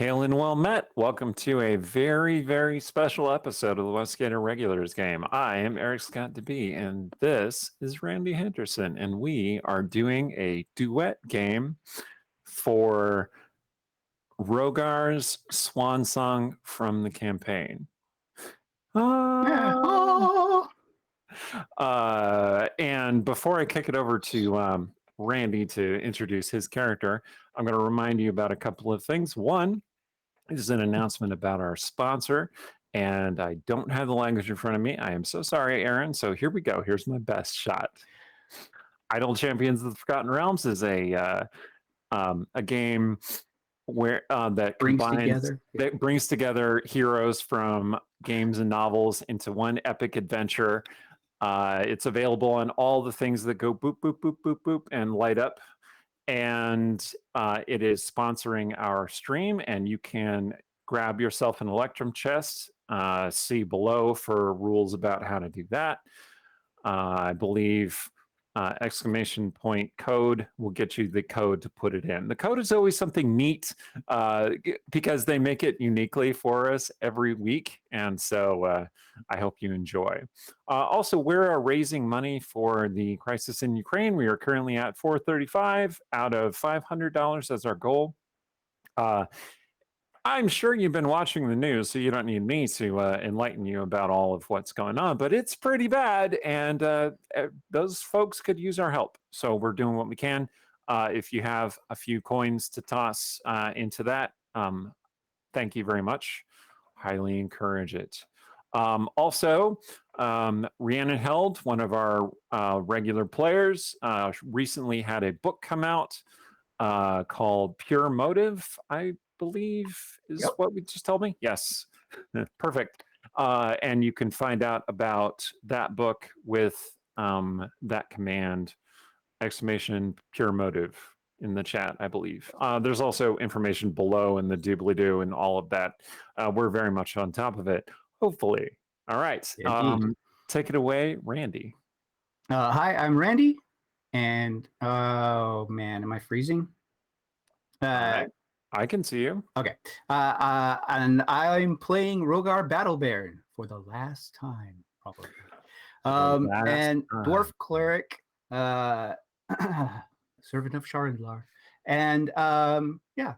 Hail and well met. Welcome to a very, very special episode of the Westgate Irregulars game. I am Eric Scott DeB, and this is Randy Henderson, and we are doing a duet game for Rogar's swan song from the campaign. And before I kick it over to Randy to introduce his character, I'm going to remind you about a couple of things. One, this is an announcement about our sponsor, and I don't have the language in front of me. I am so sorry, Aaron. So here we go. Here's my best shot. Idle Champions of the Forgotten Realms is a game where that brings together heroes from games and novels into one epic adventure. It's available on all the things that go boop, boop, boop, boop, boop, and light up. And it is sponsoring our stream, and you can grab yourself an Electrum Chest. See below for rules about how to do that. I believe exclamation point code will get you the code to put it in. The code is always something neat because they make it uniquely for us every week, and so I hope you enjoy. Also, we're raising money for the crisis in Ukraine. We are currently at $435 out of $500 as our goal. I'm sure you've been watching the news, so you don't need me to enlighten you about all of what's going on, but it's pretty bad, and those folks could use our help. So we're doing what we can. If you have a few coins to toss into that, thank you very much. Highly encourage it. Also, Rhiannon Held, one of our regular players, recently had a book come out called Pure Motive, I believe is what we just told me. Yes. Perfect. And you can find out about that book with that command, exclamation Pure Motive, in the chat, I believe. There's also information below in the doobly-doo and all of that. We're very much on top of it, hopefully. All right. Take it away, Randy. Hi, I'm Randy. And oh man, am I freezing? I can see you. Okay. And I'm playing Rogar Battlebairn for the last time, probably. And Dwarf Cleric, servant of Sherinlar. And yeah.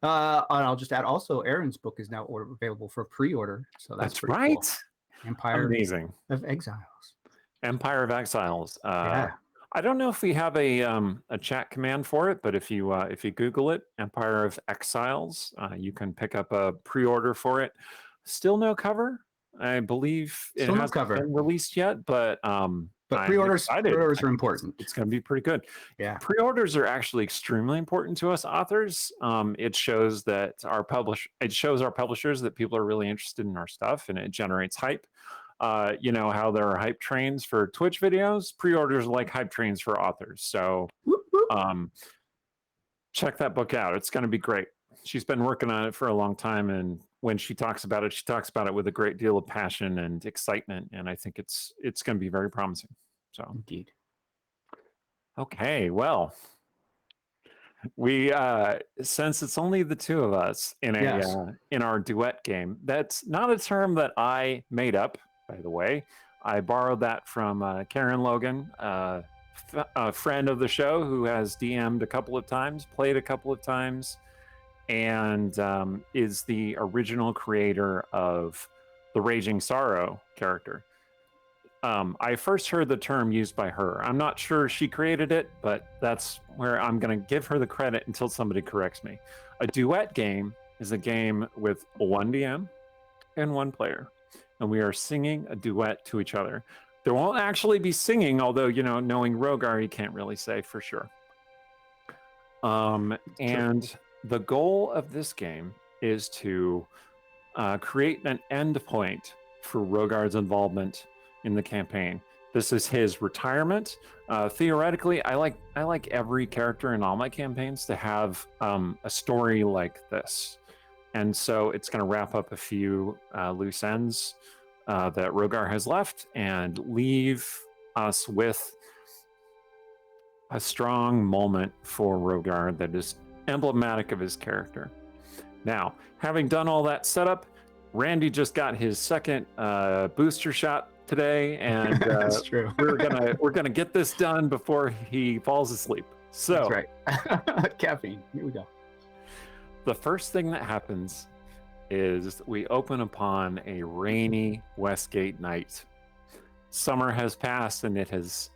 And I'll just add also Aaron's book is now available for pre-order. So that's right. Cool. Empire Amazing. of Exiles. Empire of Exiles. Yeah. I don't know if we have a chat command for it, but if you Google it, Empire of Exiles, you can pick up a pre-order for it. Still no cover. I believe it hasn't been released yet, but pre-orders are important. It's going to be pretty good. Yeah, pre-orders are actually extremely important to us authors. It shows that our publishers that people are really interested in our stuff, and it generates hype. You know how there are hype trains for Twitch videos? Pre-orders are like hype trains for authors. So check that book out. It's going to be great. She's been working on it for a long time, and when she talks about it, she talks about it with a great deal of passion and excitement, and I think it's going to be very promising. So indeed. Okay, well, we since it's only the two of us in in our duet game, that's not a term that I made up, by the way. I borrowed that from Karen Logan, a friend of the show who has DM'd a couple of times, played a couple of times, and is the original creator of the Raging Sorrow character. I first heard the term used by her. I'm not sure she created it, but that's where I'm going to give her the credit until somebody corrects me. A duet game is a game with one DM and one player, and we are singing a duet to each other. There won't actually be singing, although, you know, knowing Rogar, you can't really say for sure. And the goal of this game is to create an endpoint for Rogar's involvement in the campaign. This is his retirement. Theoretically, I like every character in all my campaigns to have a story like this, and so it's going to wrap up a few loose ends that Rogar has left and leave us with a strong moment for Rogar that is emblematic of his character. Now, having done all that setup, Randy just got his second booster shot today, and That's true. we're gonna get this done before he falls asleep. So that's right. Caffeine. Here we go. the first thing that happens is we open upon a rainy Westgate night. Summer has passed and it has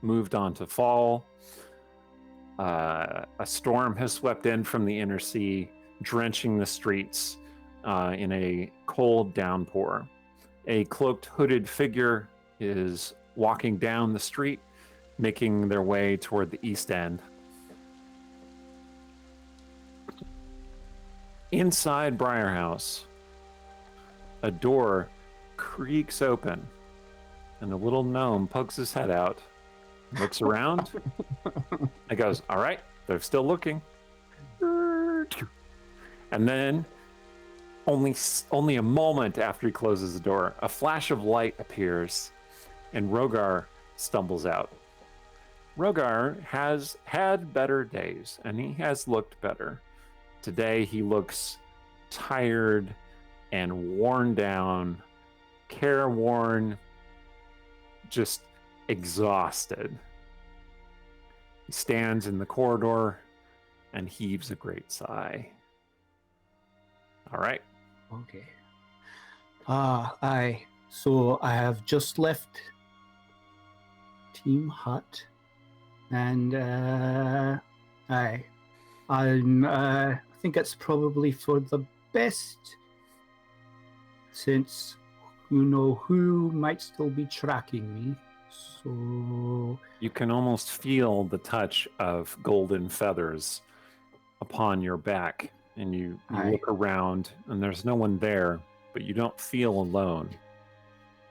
moved on to fall. A storm has swept in from the inner sea, drenching the streets in a cold downpour. A cloaked, hooded figure is walking down the street, making their way toward the east end. Inside Briar House, a door creaks open, and the little gnome pokes his head out, looks around, and goes, "All right, they're still looking." And then, only a moment after he closes the door, a flash of light appears, and Rogar stumbles out. Rogar has had better days, and he has looked better. Today he looks tired and worn down, careworn, just exhausted. He stands in the corridor and heaves a great sigh. All right. Okay. So I have just left Team Hut, and I think it's probably for the best, since who might still be tracking me. So you can almost feel the touch of golden feathers upon your back, and you look around, and there's no one there, but you don't feel alone.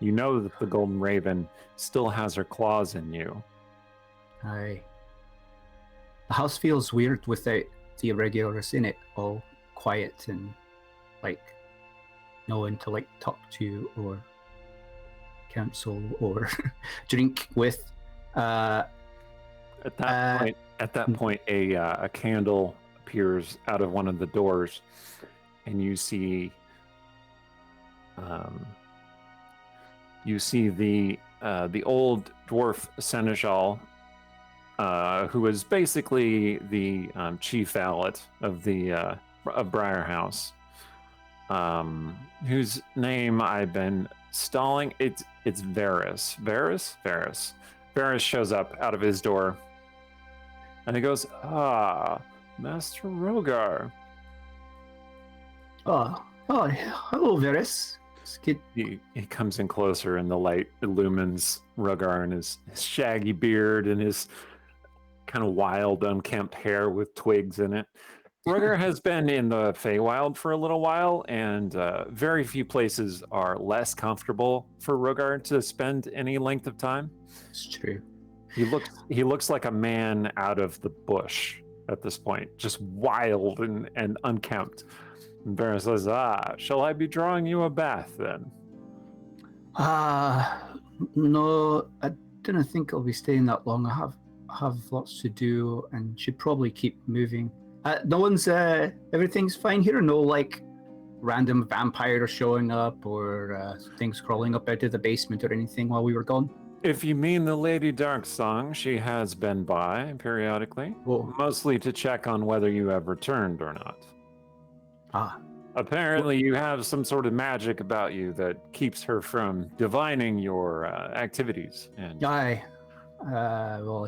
You know that the Golden Raven still has her claws in you. The house feels weird without the irregulars in it, all quiet and no one to talk to or counsel or drink with. At that point, a candle appears out of one of the doors, and you see the old dwarf seneschal, who is basically the chief valet of of Briar House, whose name I've been stalling. It's Varys. Varys shows up out of his door, and he goes, Master Rogar. Hello, Varys. He comes in closer, and the light illumines Rogar and his shaggy beard and his kind of wild, unkempt hair with twigs in it. Rogar has been in the Feywild for a little while, and very few places are less comfortable for Rogar to spend any length of time. It's true. He looks like a man out of the bush at this point, just wild and unkempt. And Baron says, shall I be drawing you a bath then? No, I didn't think I'll be staying that long. I have lots to do and should probably keep moving. No one's, everything's fine here? No, random vampires showing up or things crawling up out of the basement or anything while we were gone? If you mean the Lady Darksong, she has been by periodically, mostly to check on whether you have returned or not. Apparently you have some sort of magic about you that keeps her from divining your activities. And I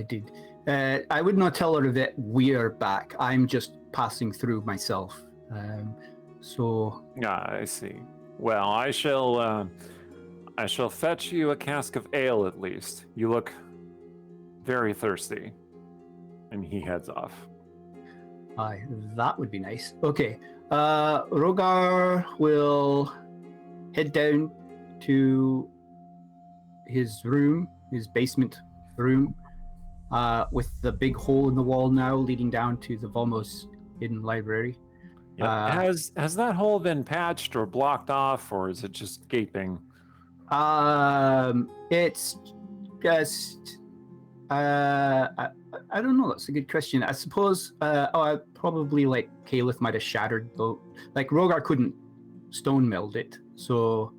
did. I would not tell her that we're back. I'm just passing through myself. I see. Well, I shall fetch you a cask of ale at least. You look very thirsty. And he heads off. That would be nice. Okay. Rogar will head down to his room, his basement room, with the big hole in the wall now leading down to the Vomos hidden library. Yep. Has that hole been patched or blocked off, or is it just gaping? It's just I don't know. That's a good question. I suppose. Probably like Caliph might have shattered though. Like Rogar couldn't stone meld it, so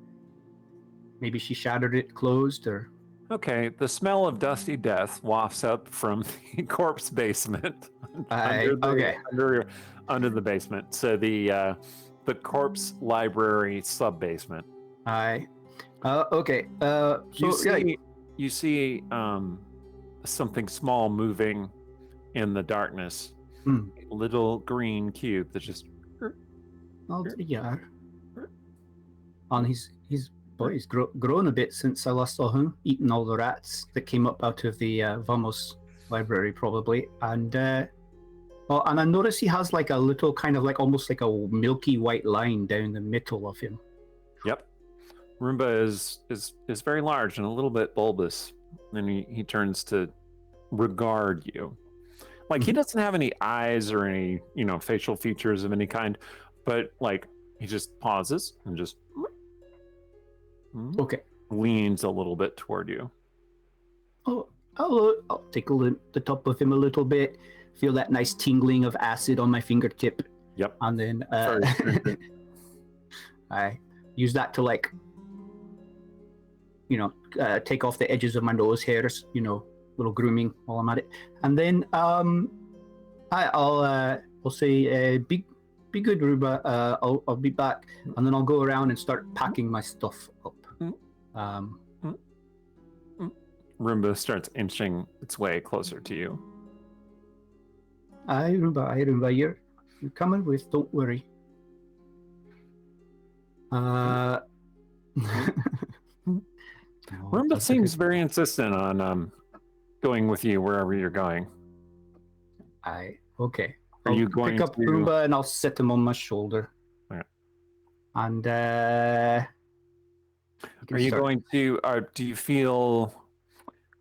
maybe she shattered it closed or. Okay, the smell of dusty death wafts up from the corpse basement Okay. under the basement. So the corpse library sub basement. Aye. Okay. You see something small moving in the darkness. Hmm. A little green cube that just. Yeah. And he's grown a bit since I last saw him, eating all the rats that came up out of the Vamos library, probably. And and I notice he has like a little kind of like almost like a milky white line down the middle of him. Yep. Roomba is very large and a little bit bulbous. And he turns to regard you. Like he doesn't have any eyes or any, facial features of any kind, but like he just pauses and just Okay. leans a little bit toward you. Oh, I'll tickle the top of him a little bit, feel that nice tingling of acid on my fingertip. Yep. And then I use that to like, take off the edges of my nose hairs, little grooming while I'm at it. And then I'll say, be good, Ruba. I'll be back, and then I'll go around and start packing my stuff up. Roomba starts inching its way closer to you. Aye, Roomba, you're coming with. Don't worry. Roomba seems very insistent on going with you wherever you're going. Aye, okay. Are you I'll going pick up to... Roomba and I'll sit him on my shoulder. Okay. And are you going to? Do you feel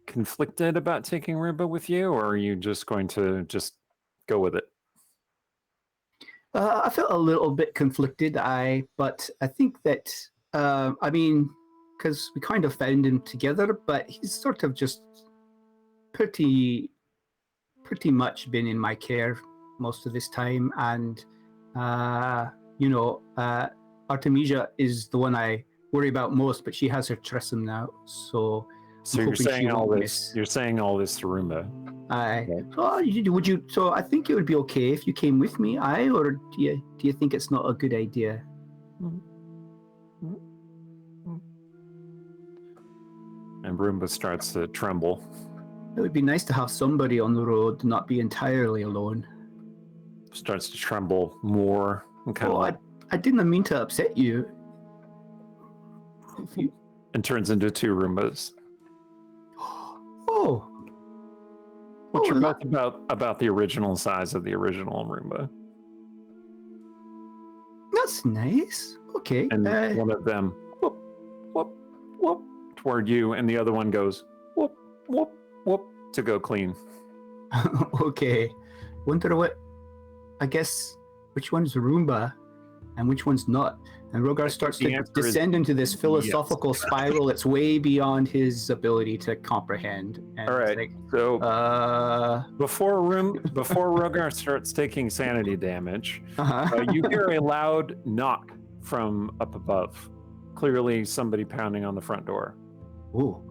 conflicted about taking Roomba with you, or are you just going to just go with it? I felt a little bit conflicted. But I think that because we kind of found him together, but he's sort of just pretty much been in my care most of this time, and Artemisia is the one I worry about most, but she has her Tressum now, so you're saying all this. You're saying all this to Roomba. Aye. Would you? So I think it would be okay if you came with me. Aye, or do you think it's not a good idea? And Roomba starts to tremble. It would be nice to have somebody on the road, not be entirely alone. Starts to tremble more. And kind of I didn't mean to upset you. And turns into two Roombas. Oh. Which are both about the original size of the original Roomba. That's nice. Okay. And one of them whoop, whoop, whoop toward you, and the other one goes whoop, whoop, whoop to go clean. Okay. Wonder which one's Roomba and which one's not. And Rogar starts to descend into this philosophical spiral that's way beyond his ability to comprehend. And all right. like, so before Rogar starts taking sanity damage, you hear a loud knock from up above. Clearly somebody pounding on the front door. Ooh.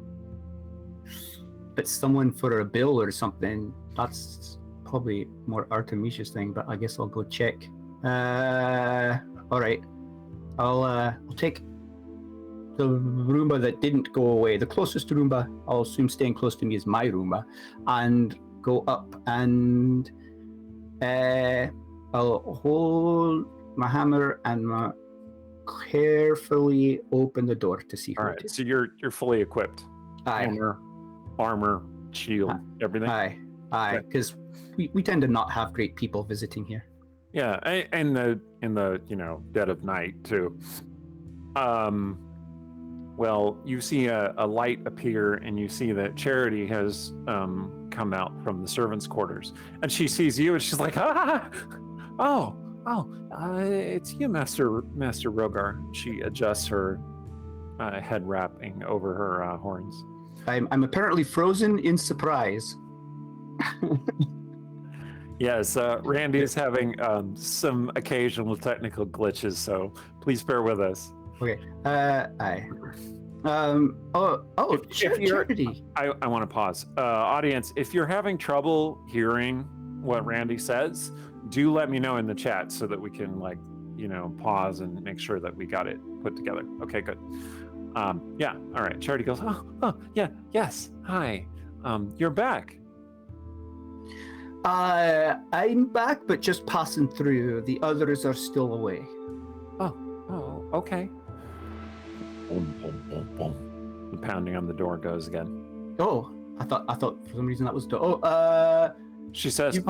If it's someone for a bill or something, that's probably more Artemisia's thing, but I guess I'll go check. All right. I'll take the Roomba that didn't go away. The closest Roomba, I'll assume staying close to me is my Roomba, and go up and I'll hold my hammer and carefully open the door to see who All it right, is. so you're fully equipped. Aye. Armor, shield, everything. Aye, because we tend to not have great people visiting here. Yeah, and in the dead of night too. Well, you see a light appear, and you see that Charity has come out from the servants' quarters, and she sees you, and she's like, it's you, Master Rogar. She adjusts her head wrapping over her horns. I'm apparently frozen in surprise. Yes, Randy is having some occasional technical glitches, so please bear with us. Okay. Aye. If you're- Charity. I want to pause. Audience, if you're having trouble hearing what Randy says, do let me know in the chat so that we can, like, pause and make sure that we got it put together. Okay, good. Yeah, all right. Charity goes, yeah, yes, hi. You're back. I'm back, but just passing through. The others are still away. Oh, okay. Boom, boom, boom, boom. The pounding on the door goes again. Oh, I thought for some reason that was. She says,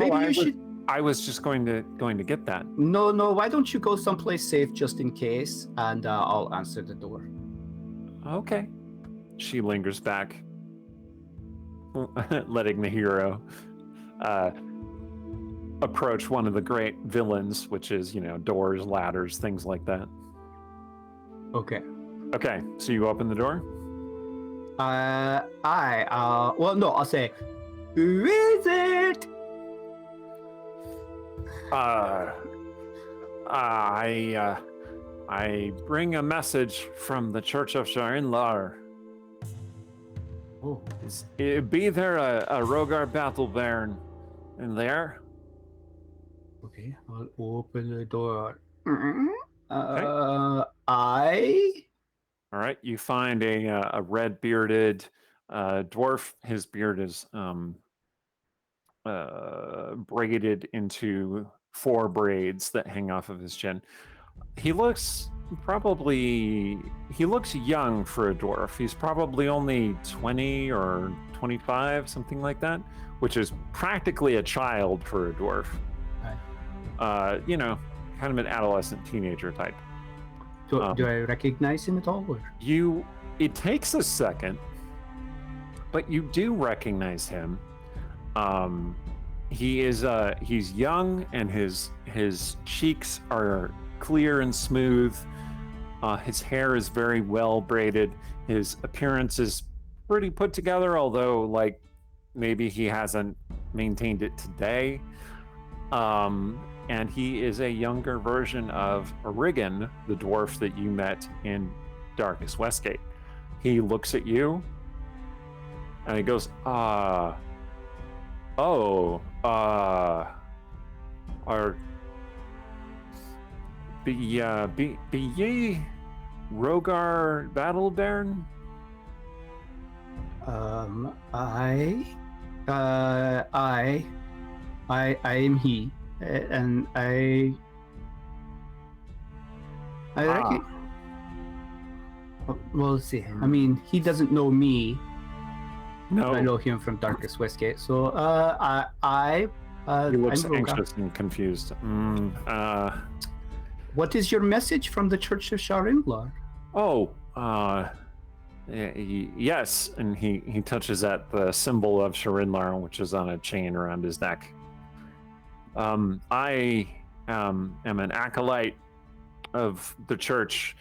I was just going to get that. No. Why don't you go someplace safe just in case, and I'll answer the door. Okay. She lingers back, letting the hero approach one of the great villains, which is, doors, ladders, things like that. Okay. Okay, so you open the door? Well, no, I'll say, who is it? I bring a message from the Church of Sherinlar. Oh. Be there a Rogar Battlebairn in there? Okay, I'll open the door. Okay. All right, you find a red-bearded dwarf. His beard is braided into 4 braids that hang off of his chin. He looks young for a dwarf. He's probably only 20 or 25, something like that, which is practically a child for a dwarf. Right. Kind of an adolescent teenager type. Do I recognize him at all? Or? It takes a second, but you do recognize him. He's young, and his cheeks are clear and smooth. His hair is very well braided. His appearance is pretty put together, although, like, maybe he hasn't maintained it today. And he is a younger version of Origan, the dwarf that you met in Darkest Westgate. He looks at you, and he goes, are be ye Rogar Battlebairn? I am he, and I reckon. Well, let's see. I mean, he doesn't know me. No, I know him from Darkest Westgate. So, he looks I'm Rogar. anxious and confused. What is your message from the Church of Sherinlar? Yes, and he touches at the symbol of Sherinlar, which is on a chain around his neck. I am an acolyte of the Church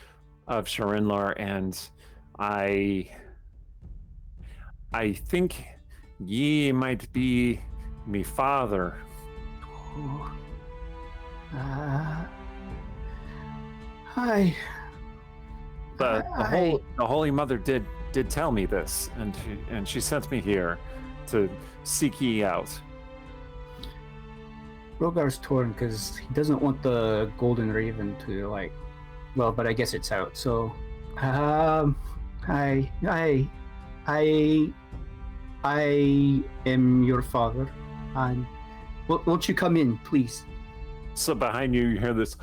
of Sherinlar, and I think ye might be me father. Hi. The Holy Mother did tell me this, and she sent me here to seek ye out. Rogar's torn because he doesn't want the Golden Raven to but I guess it's out. So, I am your father, and won't you come in, please? So behind you hear this,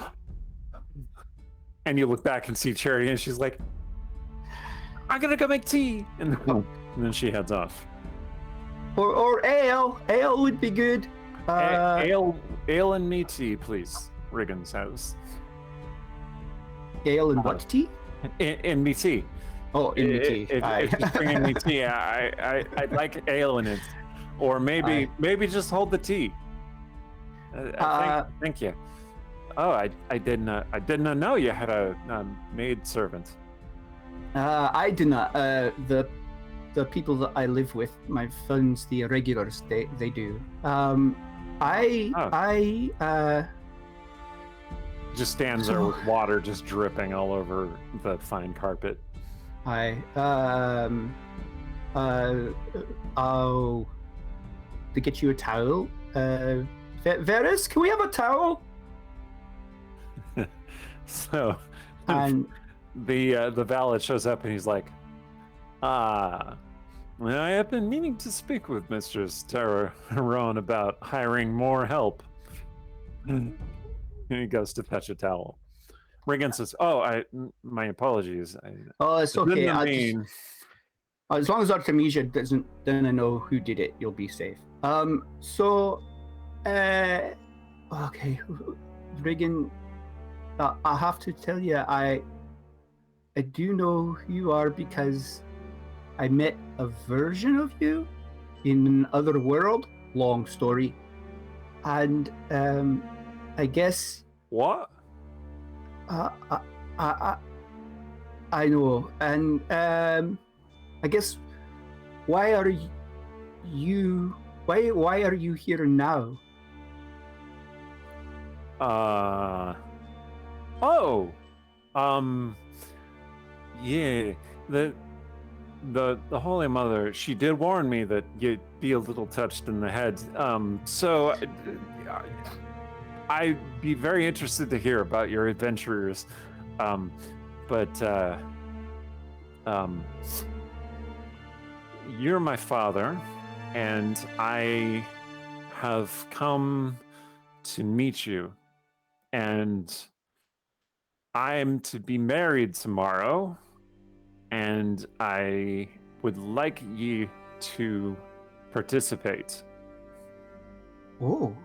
and you look back and see Charity, and she's like, "I'm gonna go make tea," and then she heads off. Or ale would be good. Ale and me tea, please. Riggins has. Ale and what tea? In me tea. Oh, in me tea. If you bring in me tea, I'd like ale in it, or maybe just hold the tea. Thank you. Oh, I didn't know you had a maid servant. I do not. the people that I live with, my friends, the Irregulars, they do. Just stands there with water just dripping all over the fine carpet. I'll to get you a towel. Varys, can we have a towel? So, And the valet shows up and he's like, I have been meaning to speak with Mistress Sharon about hiring more help. And he goes to fetch a towel. Regan says, my apologies. it's okay. Mean... As long as Artemisia doesn't know who did it, you'll be safe. Okay, Regan, I have to tell you, I do know who you are because I met a version of you in another world. Long story. And I guess... What? I know. And I guess why are you here now? Yeah, the Holy Mother, she did warn me that you'd be a little touched in the head. So I'd be very interested to hear about your adventures. You're my father, and I have come to meet you, and I'm to be married tomorrow, and I would like you to participate. Oh,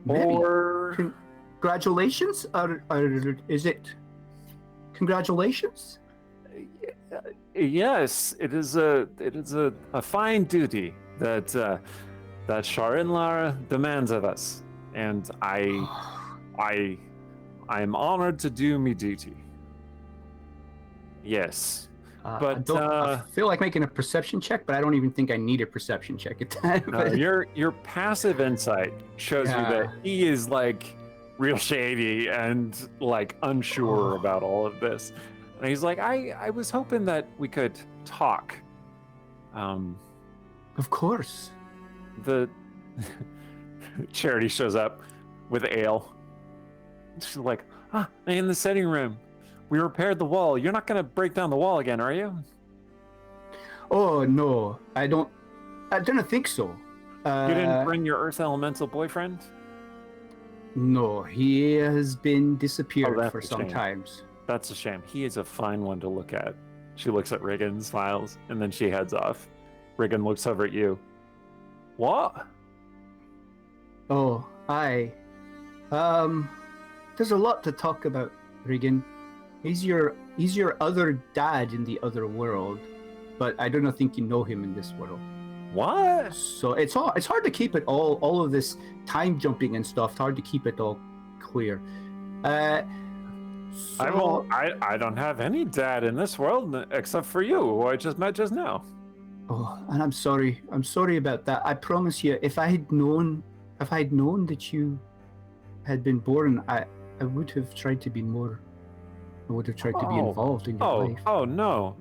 or congratulations? Is it congratulations? Yes, it is a fine duty that Sherinlar demands of us, and I am honored to do me duty. Yes, but I feel like making a perception check, but I don't even think I need a perception check at that. Your passive insight shows you that he is like real shady and like unsure about all of this. And he's like, I was hoping that we could talk. Of course. The Charity shows up with ale. She's like, in the setting room. We repaired the wall. You're not going to break down the wall again, are you? Oh, no. I don't think so. You didn't bring your Earth Elemental boyfriend? No, he has been disappeared for some times. That's a shame. He is a fine one to look at. She looks at Riggin, smiles, and then she heads off. Riggin looks over at you. What? Oh, aye. There's a lot to talk about, Riggin. He's your other dad in the other world, but I don't think you know him in this world. What? So it's hard to keep it all of this time jumping and stuff. It's hard to keep it all clear. I don't have any dad in this world except for you, who I just met just now. Oh, and I'm sorry about that. I promise you, if I had known that you had been born, I would have tried to be more. I would have tried to be involved in your life. Oh no!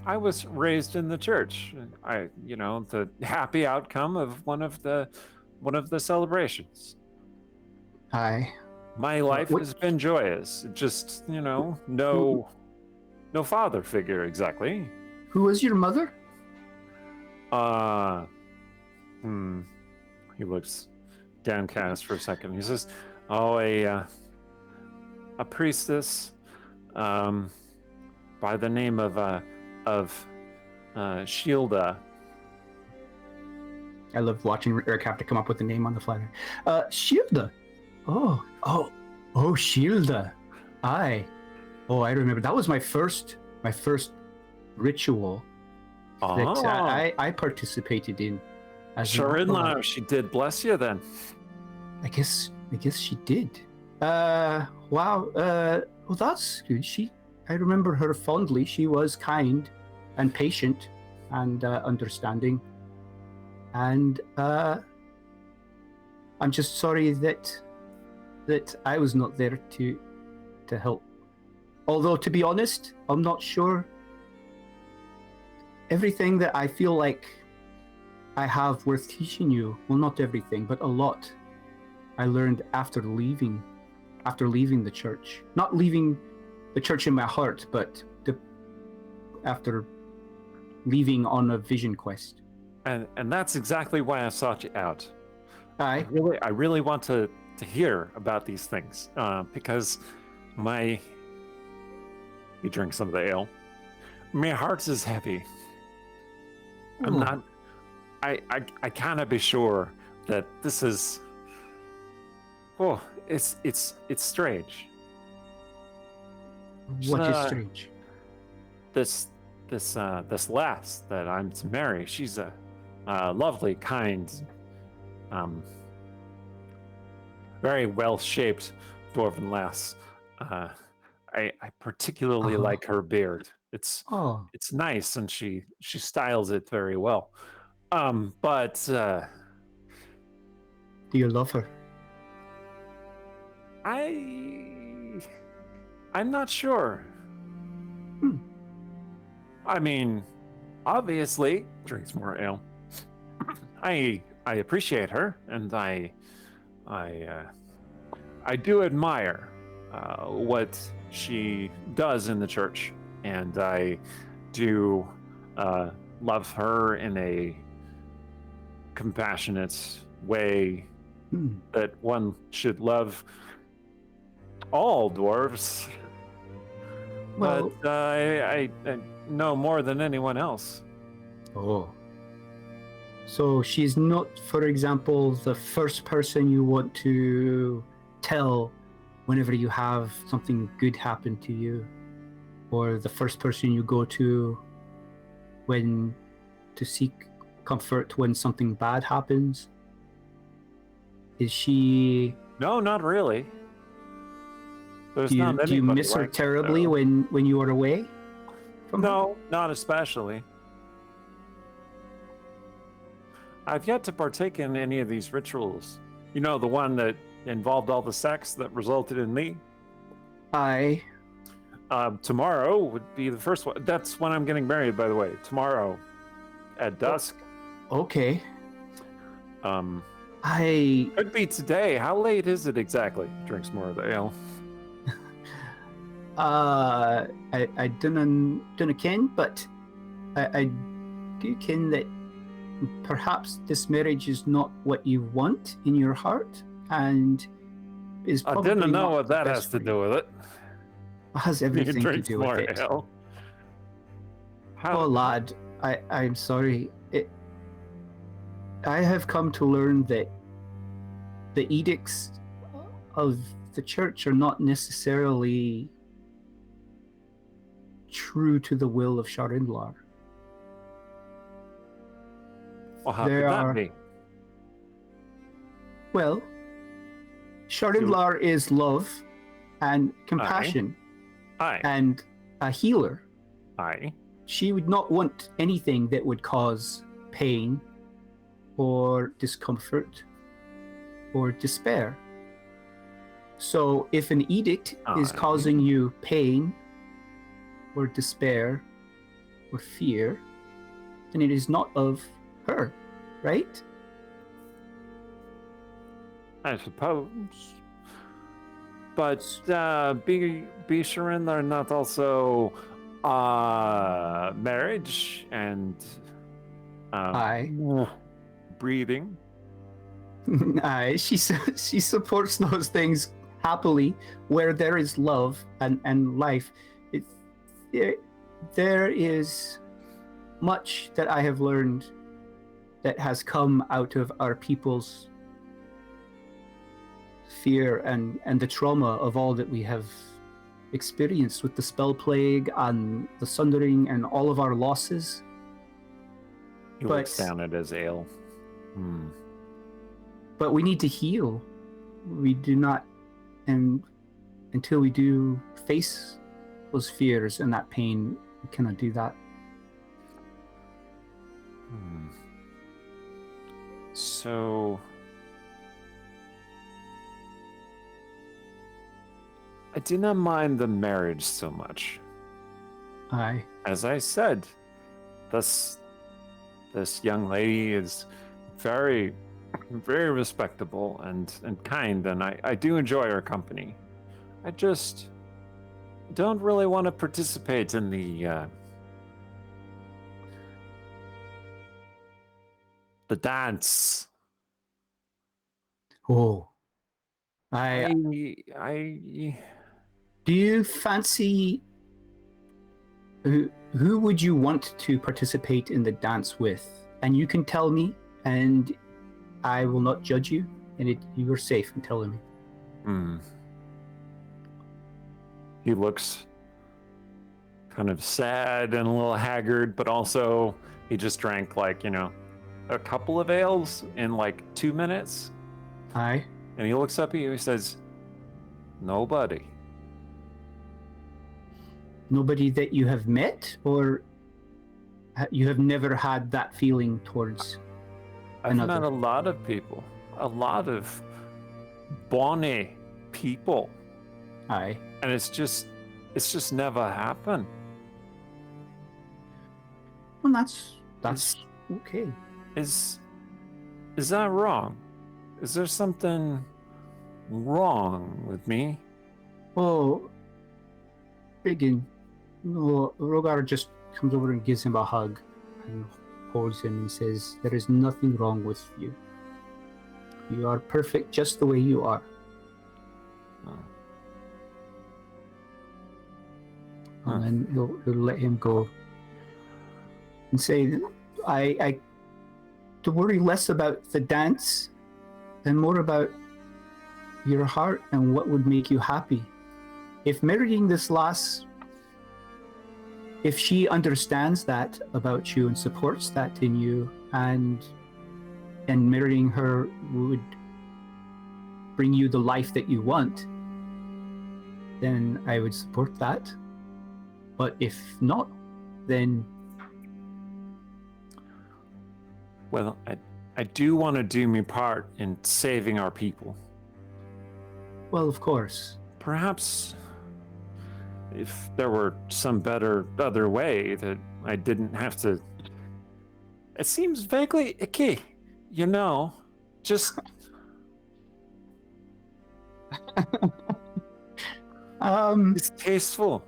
I was raised in the church. The happy outcome of one of the celebrations. Aye. My life has been joyous. Just, no father figure exactly. Who was your mother? He looks downcast for a second. He says, a priestess by the name of Shielda. I love watching Eric have to come up with a name on the fly. Shielda. Oh, Shielda. Aye. Oh, I remember. That was my first ritual that I participated in. Sherinlar, she did bless you then. I guess she did. Wow. Well, that's good. remember her fondly. She was kind and patient and understanding. And I'm just sorry that I was not there to help. Although, to be honest, I'm not sure. Everything that I feel like I have worth teaching you, well, not everything, but a lot, I learned after leaving the church. Not leaving the church in my heart, but after leaving on a vision quest. And that's exactly why I sought you out. Aye. I really want to hear about these things because you drink some of the ale. My heart is heavy. I'm not. I cannot be sure that this is. Oh, it's strange. What is strange? This lass that I'm to marry. She's a lovely, kind, very well-shaped dwarven lass. I particularly like her beard. It's nice, and she styles it very well. But do you love her? I'm not sure. I mean, obviously, drinks more ale. I appreciate her, and I do admire what she does in the church, and I do love her in a compassionate way that one should love all dwarves. Well, but I know more than anyone else. Oh. So she's not, for example, the first person you want to tell whenever you have something good happen to you, or the first person you go to seek comfort when something bad happens? Is she... No, not really. Do you miss her terribly when you are away from her? No, not especially. I've yet to partake in any of these rituals. You know, the one that involved all the sex that resulted in me? Aye. Tomorrow would be the first one. That's when I'm getting married, by the way. Tomorrow at dusk. Okay. Could be today. How late is it exactly? Drinks more of the ale. I dunna ken, but I do ken that perhaps this marriage is not what you want in your heart, and is probably I didn't know not what the that best has to for do you. with it. It has everything to do with it. Ale. Oh, lad, I'm sorry. I have come to learn that the edicts of the church are not necessarily true to the will of Sherinlar. Well, how could that be? Well, Sherinlar is love and compassion. Aye. And a healer. Aye. She would not want anything that would cause pain or discomfort or despair. So if an edict is causing you pain or despair or fear, then it is not of her, right? I suppose. But be Sherinlar not also marriage and Aye. breathing? Aye, she supports those things happily where there is love and life. There is much that I have learned that has come out of our people's fear and the trauma of all that we have experienced with the spell plague and the sundering and all of our losses. He looks down at his ale. But we need to heal. We do not, and until we do face those fears and that pain, we cannot do that. So I do not mind the marriage so much. Aye. As I said, this young lady is very, very respectable and kind, and I do enjoy her company. I just don't really want to participate in the dance. Oh. I Do you fancy... Who would you want to participate in the dance with? And you can tell me, and I will not judge you, and you are safe in telling me. He looks kind of sad and a little haggard, but also he just drank like, a couple of ales in like 2 minutes. Aye. And he looks up at you, he says, nobody. Nobody that you have met, or you have never had that feeling towards I've another? met a lot of people, a lot of bonny people, Aye. and it's just never happened. Well, that's okay. Is that wrong? Is there something wrong with me? Oh, Regan, no, Rogar just comes over and gives him a hug and holds him and says, there is nothing wrong with you. You are perfect just the way you are. And then he'll let him go and say, I to worry less about the dance and more about your heart and what would make you happy. If marrying this lass, if she understands that about you and supports that in you, and marrying her would bring you the life that you want, then I would support that. But if not, then... Well, I do want to do my part in saving our people. Well, of course. Perhaps if there were some other way that I didn't have to... It seems vaguely icky, just... distasteful.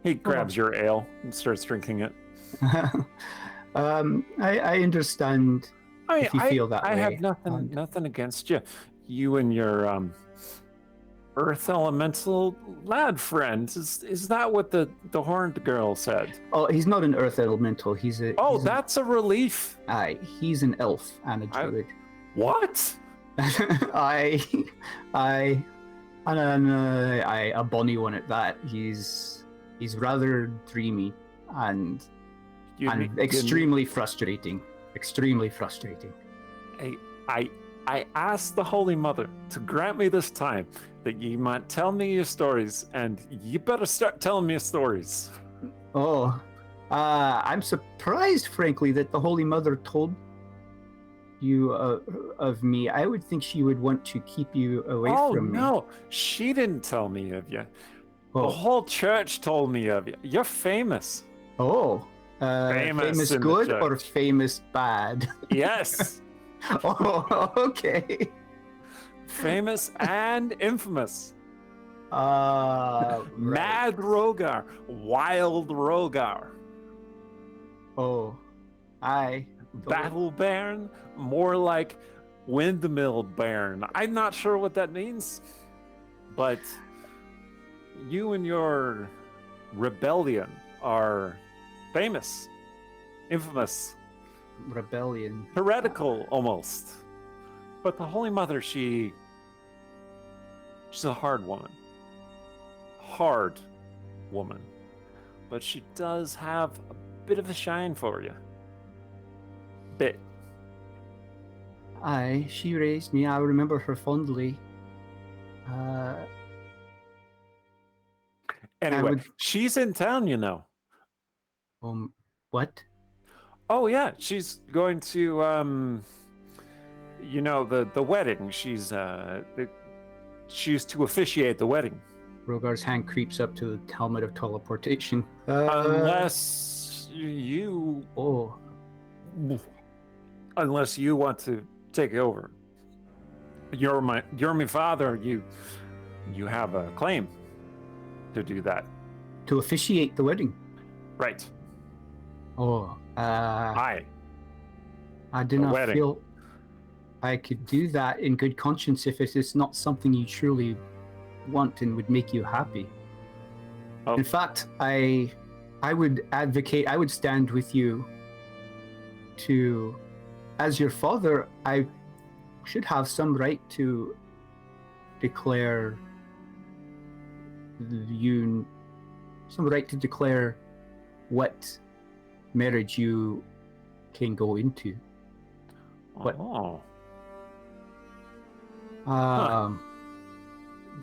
He grabs your ale and starts drinking it. I understand if you feel that way. I have nothing against you. You and your earth elemental lad friend. Is that what the horned girl said? Oh, he's not an earth elemental. He's a... that's a relief. Aye, he's an elf and a druid. What? a bonny one at that. He's rather dreamy and extremely frustrating. Extremely frustrating. I asked the Holy Mother to grant me this time that you might tell me your stories, and you better start telling me your stories. Oh, I'm surprised, frankly, that the Holy Mother told you of me. I would think she would want to keep you away from me. Oh, no, she didn't tell me of you. The whole church told me of you. You're famous. Oh, famous good or famous bad? Yes. Oh, okay. Famous and infamous. Right. Mad Rogar, wild Rogar. Oh, Battlebairn, more like windmill bairn. I'm not sure what that means, but you and your rebellion are famous, infamous, rebellion, heretical almost. But the Holy Mother, she's a hard woman. But she does have a bit of a shine for you. Bit. Aye, she raised me. I remember her fondly. Anyway, would- she's in town, you know. What? Oh yeah, she's going to you know, the wedding. She's to officiate the wedding. Rogar's hand creeps up to the helmet of teleportation. Unless you Oh, unless you want to take over. You're my father. You have a claim to do that. to officiate the wedding. Right. Oh, I I do the not wedding. feel I could do that in good conscience if it is not something you truly want and would make you happy. Oh. In fact, I would advocate, I would stand with you to, as your father, I should have some right to declare what marriage you can go into. What? Oh.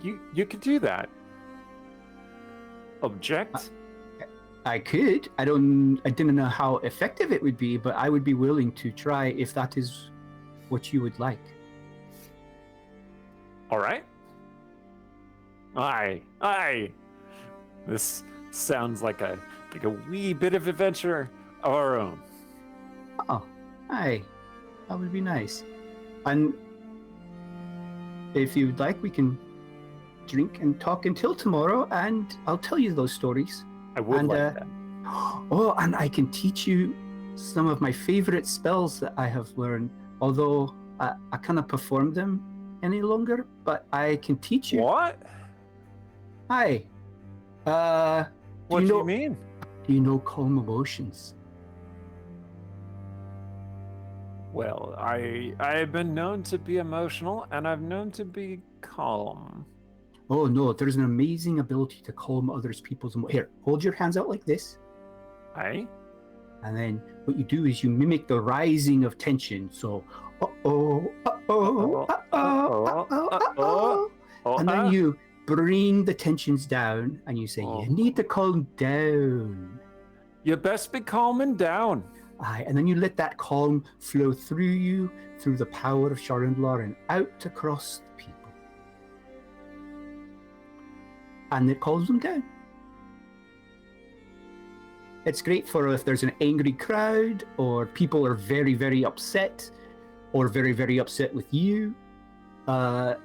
You could do that. Object? I could. I didn't know how effective it would be, but I would be willing to try if that is what you would like. All right. Aye. This sounds like a wee bit of adventure of our own. Oh, aye. That would be nice. And if you'd like, we can drink and talk until tomorrow, and I'll tell you those stories. I would And, like that. Oh, and I can teach you some of my favorite spells that I have learned, although I cannot perform them any longer, but I can teach you. What? Hi. What do know, you mean? Do you know calm emotions? Well, I have been known to be emotional, and I've known to be calm. Oh no, there's an amazing ability to calm others people's emotions. Here, hold your hands out like this. Aye? And then what you do is you mimic the rising of tension. So, uh-oh. And then you bring the tensions down and you say, you need to calm down. You best be calming down. Aye, and then you let that calm flow through you, through the power of Sherinlar and out across the people. And it calms them down. It's great for if there's an angry crowd, or people are very, very upset, or very, very upset with you. Aye.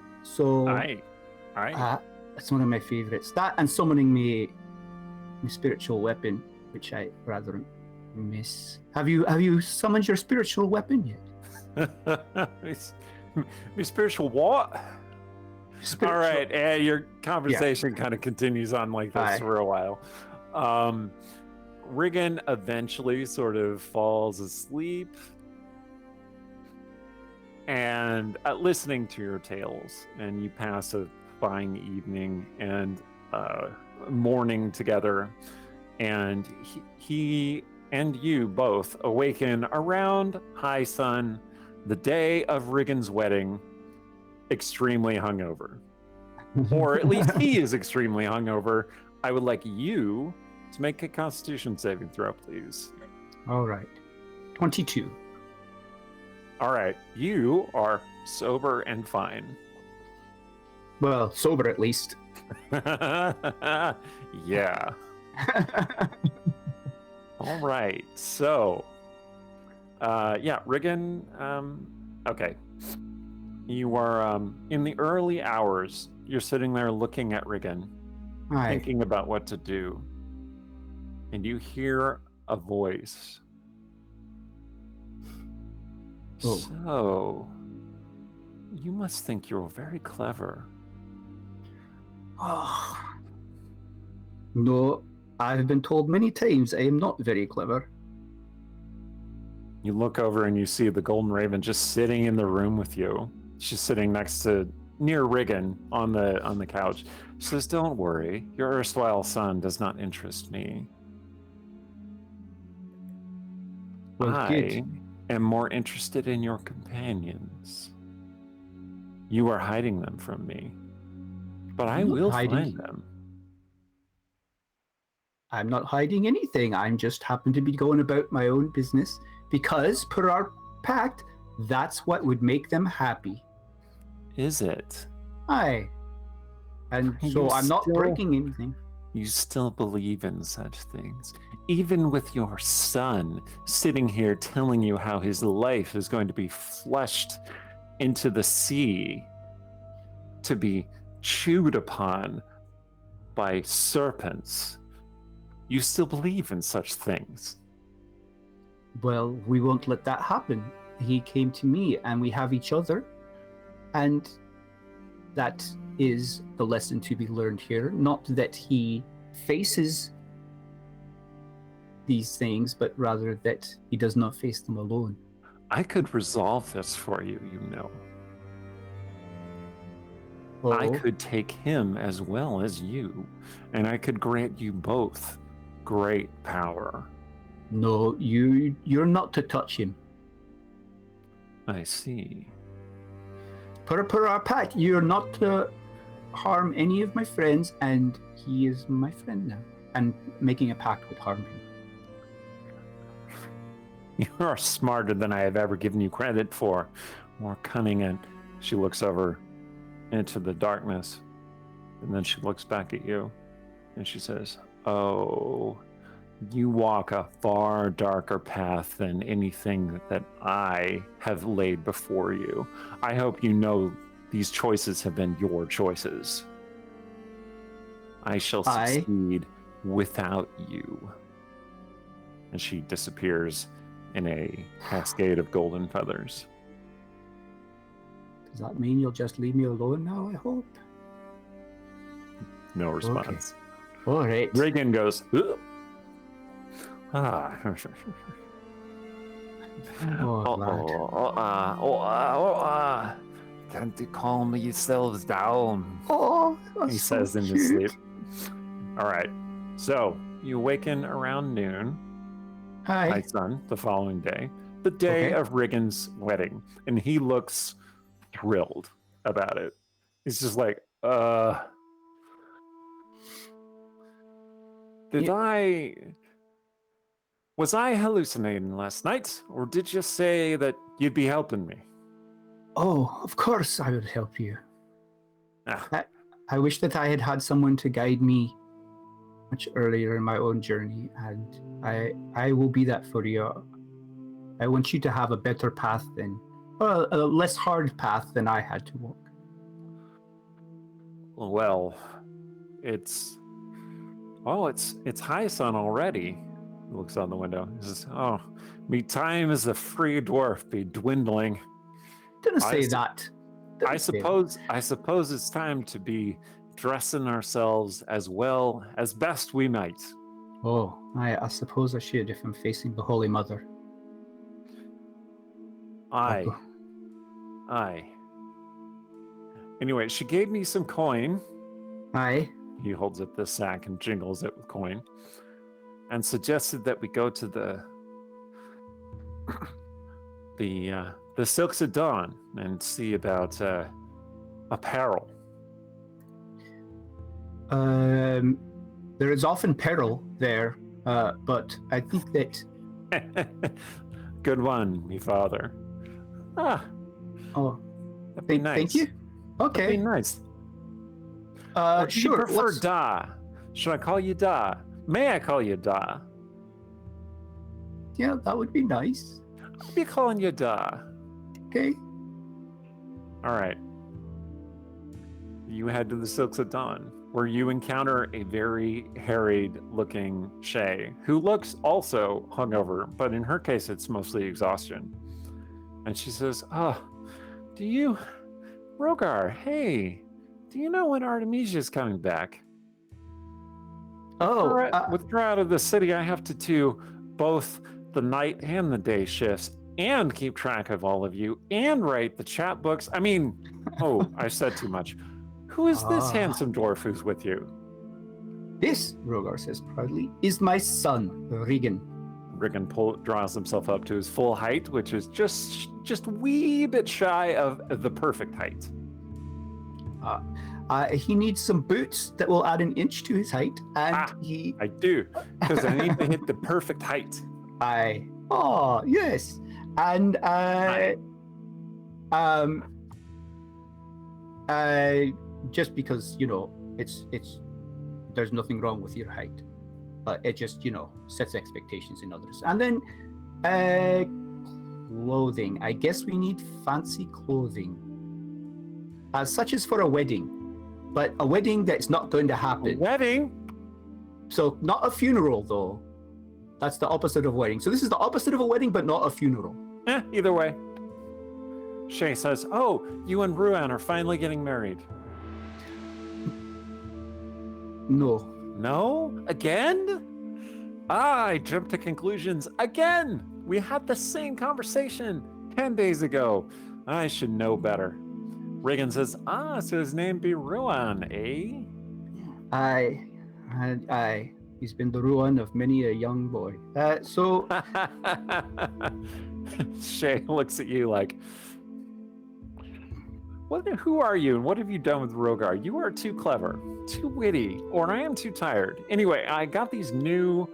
It's one of my favorites. That and summoning my spiritual weapon, which I rather miss. Have you summoned your spiritual weapon yet? My spiritual what? All right, your conversation kind of continues on like this for a while. Riggin eventually sort of falls asleep and listening to your tales, and you pass a fine evening and morning together, and he and you both awaken around high sun, the day of Riggin's wedding, extremely hungover. Or at least he is extremely hungover. I would like you to make a Constitution saving throw, please. All right. 22. All right. You are sober and fine. Well, sober at least. Yeah. All right. So, Riggin, okay. You are in the early hours. You're sitting there looking at Riggin, thinking about what to do. And you hear a voice. Oh. So, you must think you're very clever. Oh. No, I've been told many times I am not very clever. You look over and you see the Golden Raven just sitting in the room with you. She's sitting near Riggin on the couch. She says, "Don't worry, your erstwhile son does not interest me. Well, I am more interested in your companions. You are hiding them from me, but I will find them." I'm not hiding anything. I'm just happen to be going about my own business because, per our pact, that's what would make them happy. Is it? Aye. And so I'm not breaking anything. You still believe in such things. Even with your son sitting here telling you how his life is going to be flushed into the sea to be chewed upon by serpents, you still believe in such things. Well, we won't let that happen. He came to me and we have each other. And that is the lesson to be learned here. Not that he faces these things, but rather that he does not face them alone. I could resolve this for you, you know. Oh, I could take him as well as you, and I could grant you both great power. no, you're not to touch him. I see. Per our pact, you're not to harm any of my friends, and he is my friend now. And making a pact would harm him. You're smarter than I have ever given you credit for. More cunning, and she looks over into the darkness, and then she looks back at you, and she says, "Oh, you walk a far darker path than anything that I have laid before you. I hope you know these choices have been your choices. I shall succeed without you." And she disappears in a cascade of golden feathers. Does that mean you'll just leave me alone now, I hope? No response. Okay. All right. Reagan goes, "Ugh." Can't you calm yourselves down? Oh, he says in his sleep. All right. So you awaken around noon. Hi, son, the following day, the day of Regan's wedding, and he looks thrilled about it. He's just like, was I hallucinating last night, or did you say that you'd be helping me? Oh, of course I would help you. Ah. I wish that I had had someone to guide me much earlier in my own journey, and I will be that for you. I want you to have a better path a less hard path than I had to walk. Well, it's high sun already. He looks out the window. He says, "Oh, me time as a free dwarf be dwindling." Didn't say that. I suppose it's time to be dressing ourselves as well as best we might. Oh, I suppose I should if I'm facing the Holy Mother. Aye. Anyway, she gave me some coin. Aye. He holds up the sack and jingles it with coin, and suggested that we go to the Silks of Dawn and see about apparel. There is often peril there, but I think that... Good one, me father. Oh, that'd be nice. Thank you. Okay. That'd be nice. Sure. Do you prefer Da? Should I call you Da? May I call you Da? Yeah, that would be nice. I'll be calling you Da. Okay. All right. You head to the Silks of Dawn, where you encounter a very harried-looking Shay, who looks also hungover, but in her case, it's mostly exhaustion. And she says, Rogar, hey, do you know when Artemisia's coming back? With her out of the city, I have to do both the night and the day shifts, and keep track of all of you, and write the chat books. I mean, I said too much. Who is this handsome dwarf who's with you? This, Rogar says proudly, is my son, Regan. Regan draws himself up to his full height, which is just a wee bit shy of the perfect height. He needs some boots that will add an inch to his height, and I do, because I need to hit the perfect height. Yes, and just because it's there's nothing wrong with your height, but it just sets expectations in others. And then clothing. I guess we need fancy clothing, such as for a wedding, but a wedding that's not going to happen. A wedding? So not a funeral, though. That's the opposite of wedding. So this is the opposite of a wedding, but not a funeral. Either way. Shay says, "Oh, you and Ruan are finally getting married." No. No? Again? I jumped to conclusions again. We had the same conversation 10 days ago. I should know better. Regan says, so his name be Ruan, eh? Aye. He's been the ruin of many a young boy. So Shay looks at you like, who are you and what have you done with Rogar? You are too clever, too witty, or I am too tired. Anyway, I got these new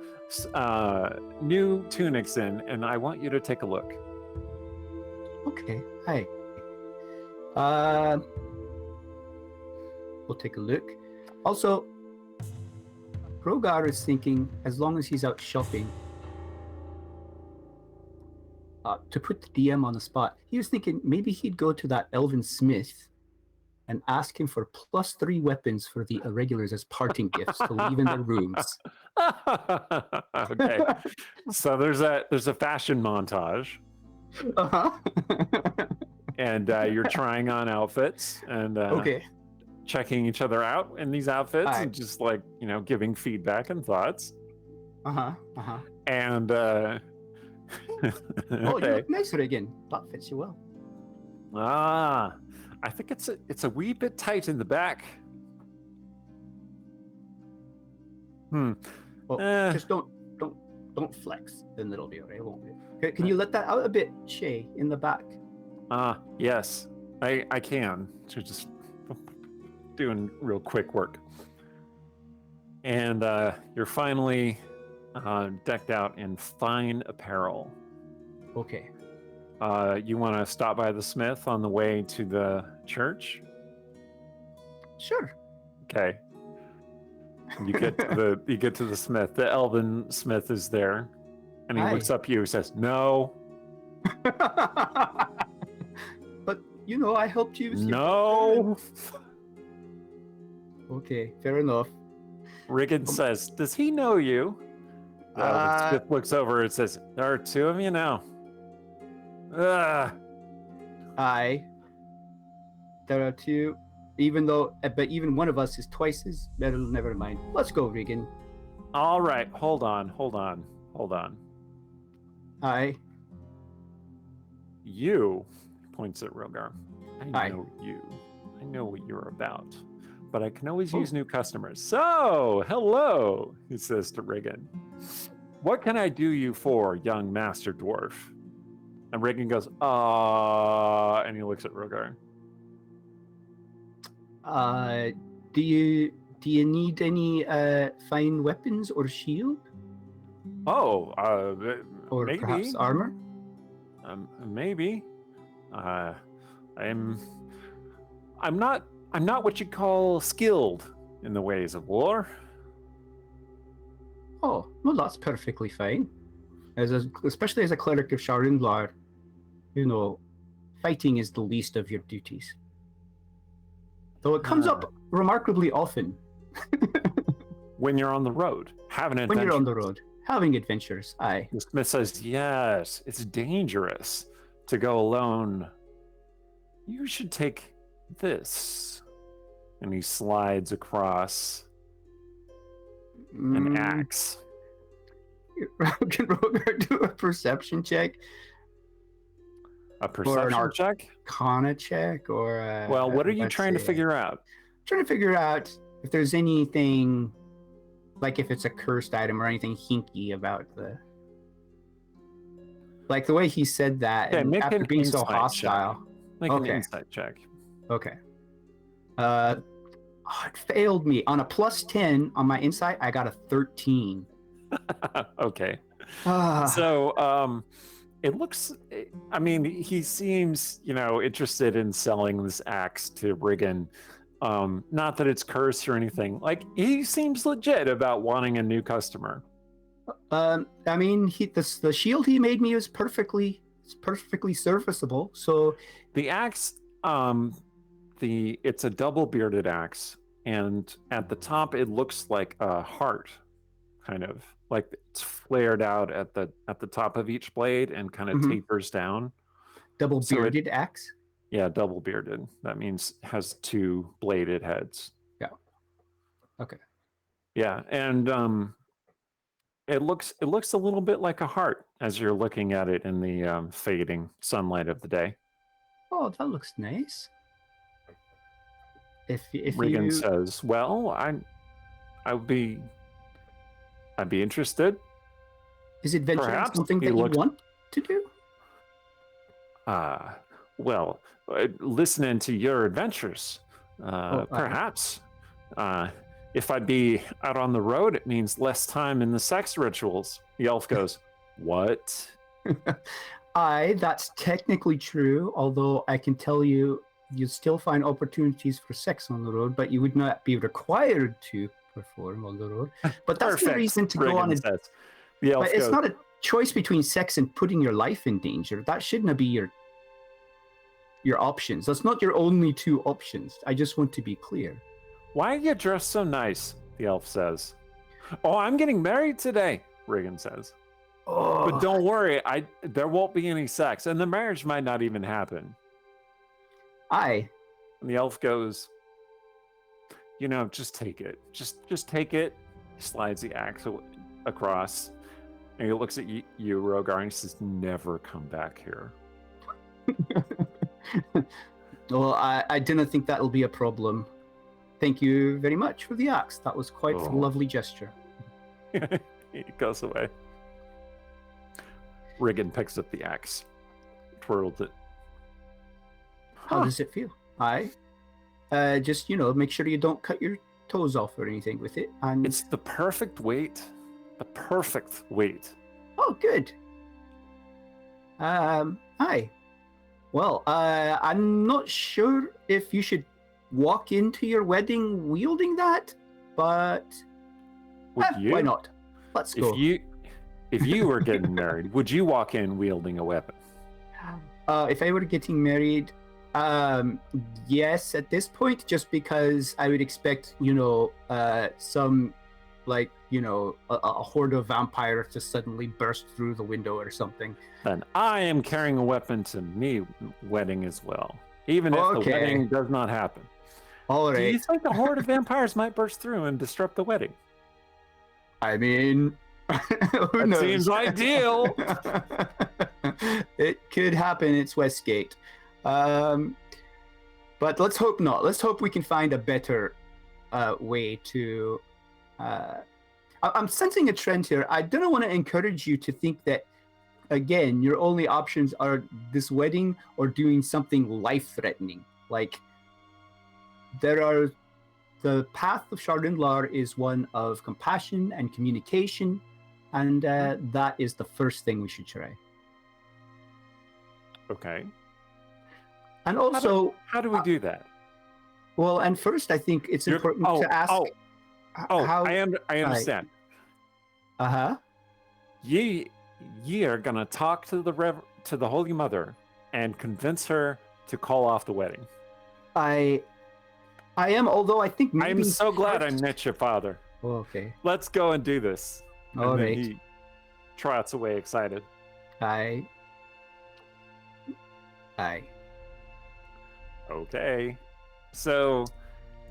tunics in, and I want you to take a look. Okay, hi. We'll take a look. Also, Rogar is thinking, as long as he's out shopping, to put the DM on the spot, he was thinking maybe he'd go to that elven smith and ask him for +3 weapons for the irregulars as parting gifts to leave in their rooms. Okay, so there's a fashion montage. And you're trying on outfits and checking each other out in these outfits and just like giving feedback and thoughts. And you look nice, Regan. That fits you well. I think it's a wee bit tight in the back. Well, just don't flex, then it'll be alright, won't it? Can you let that out a bit, Shay, in the back? Yes, I can. So just doing real quick work. And you're finally decked out in fine apparel. Okay. You want to stop by the smith on the way to the church? Sure. Okay. You get to the smith. The elven smith is there, and he looks up at you and says, "No." But I helped you. No. Okay, fair enough. Riggin says, "Does he know you?" The smith looks over and says, "There are 2 of you now." Aye. There are 2, but even one of us is twice as better. Never mind. Let's go, Regan. All right, hold on. Aye. You, points at Rogar. I know you. I know what you're about. But I can always use new customers. So, hello, he says to Regan. What can I do you for, young master dwarf? And Regan goes, and he looks at Rogar. Do you need any fine weapons or shield? Or maybe. Perhaps armor? Maybe. I'm not what you'd call skilled in the ways of war. Oh, well, that's perfectly fine. Especially as a cleric of Sherinlar, fighting is the least of your duties. Though it comes up remarkably often. When you're on the road, having adventures. When you're on the road, having adventures, aye. The smith says, yes, it's dangerous to go alone. You should take this. And he slides across an axe. Can Rogar do a perception check? A perception check? Arcana check? Or well, what are you trying to figure out? Trying to figure out if there's anything, like if it's a cursed item or anything hinky about like the way he said that, and after being so hostile. Make an insight check. Okay. It failed me. On a +10 on my insight, I got a 13. Okay. Ah, So it looks, I mean, he seems, interested in selling this axe to Riggin. Not that it's cursed or anything. Like, he seems legit about wanting a new customer. I mean, the shield he made me is perfectly serviceable. So The axe, it's a double bearded axe, and at the top it looks like a heart, kind of like it's flared out at the top of each blade and kind of Mhm. tapers down. double So bearded axe. yeah, double bearded. That means has two bladed heads. Yeah. Okay. Yeah, and it looks a little bit like a heart as you're looking at it in the fading sunlight of the day. Oh, that looks nice. If Regan you says, "Well, I'd be interested. is adventuring Perhaps." something He that you looks, want to do? well, listening to your adventures, perhaps. If I'd be out on the road, it means less time in the sex rituals. The elf goes, "What?" That's technically true, although I can tell you, you'd still find opportunities for sex on the road, but you would not be required to perform on the road. But that's the reason to go on. Regan says. The elf But it's goes, not a choice between sex and putting your life in danger. That shouldn't be your options. That's not your only two options. I just want to be clear. "Why are you dressed so nice?" the elf says. "Oh, I'm getting married today," Regan says. Oh, "But don't worry, there won't be any sex, and the marriage might not even happen." aye. And the elf goes, "Just take it. Just take it." He slides the axe across, and he looks at you, Rogar, and he says, "Never come back here." Well, I didn't think that'll be a problem. Thank you very much for the axe. That was quite a lovely gesture. He goes away. Riggin picks up the axe, twirls it. How does it feel? Just make sure you don't cut your toes off or anything with it. And It's the perfect weight. The perfect weight. oh, good. Aye. Well, I'm not sure if you should walk into your wedding wielding that, but why not? Let's go. If you were getting married, would you walk in wielding a weapon? If I were getting married, yes, at this point, just because I would expect, some a horde of vampires to suddenly burst through the window or something. Then I am carrying a weapon to me wedding as well, even if the wedding does not happen. All right. Do you think the horde of vampires might burst through and disrupt the wedding? I mean, who knows? Seems ideal. It could happen. It's Westgate. But let's hope not. Let's hope we can find a better way to... I'm sensing a trend here. I don't want to encourage you to think that, again, your only options are this wedding or doing something life-threatening. Like, the path of Sherinlar is one of compassion and communication, and that is the first thing we should try. Okay. And also, how do we do that? Well, and first, I think it's important to ask. How, I understand. Ye are gonna talk to the Holy Mother and convince her to call off the wedding. I am, although I think maybe I'm so glad I met your father. Oh, okay. Let's go and do this. All right. Then he trots away excited. Aye. Okay. So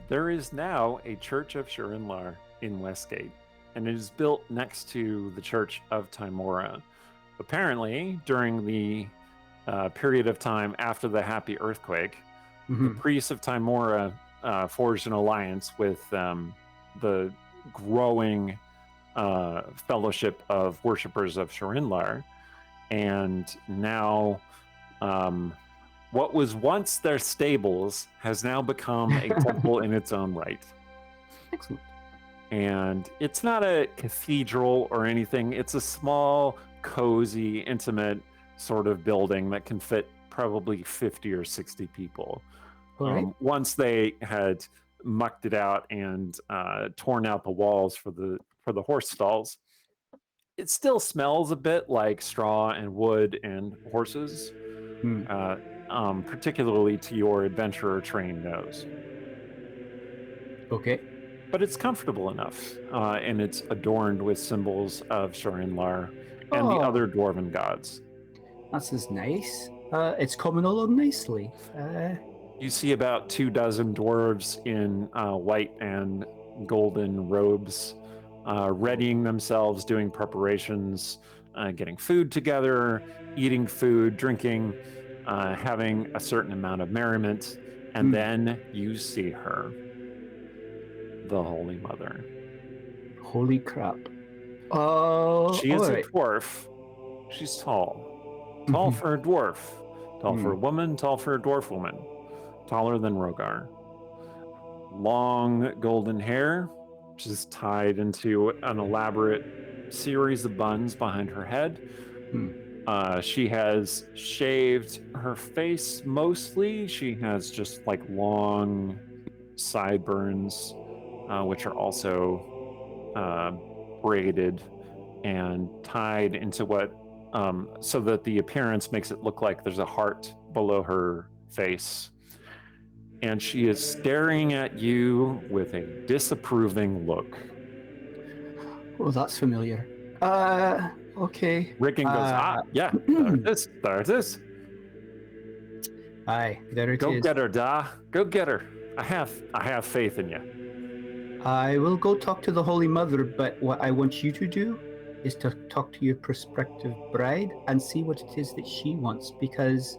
there is now a Church of Sherinlar in Westgate, and it is built next to the Church of Tymora. Apparently, during the period of time after the Happy Earthquake, the priests of Tymora forged an alliance with the growing fellowship of worshippers of Sherinlar, and now What was once their stables has now become a temple in its own right. Excellent. And it's not a cathedral or anything. It's a small, cozy, intimate sort of building that can fit probably 50 or 60 people. All right. Once they had mucked it out and torn out the walls for the horse stalls, it still smells a bit like straw and wood and horses, particularly to your adventurer trained nose. Okay. But it's comfortable enough, and it's adorned with symbols of Sherinlar and the other dwarven gods. That's as nice. It's coming along nicely. You see about 24 dwarves in white and golden robes, readying themselves, doing preparations, getting food together, eating food, drinking, having a certain amount of merriment, and then you see her, the Holy Mother. Holy crap. She is right. a dwarf. She's tall. Tall for a dwarf. Tall for a woman, tall for a dwarf woman. Taller than Rogar. Long golden hair, which is tied into an elaborate series of buns behind her head. She has shaved her face mostly. She has just like long sideburns, which are also braided and tied into what, so that the appearance makes it look like there's a heart below her face. And she is staring at you with a disapproving look. Oh, that's familiar. Okay. Rickon goes, yeah, there it is. Aye, there it is. Go get her, Da. Go get her. I have faith in you. I will go talk to the Holy Mother, but what I want you to do is to talk to your prospective bride and see what it is that she wants, because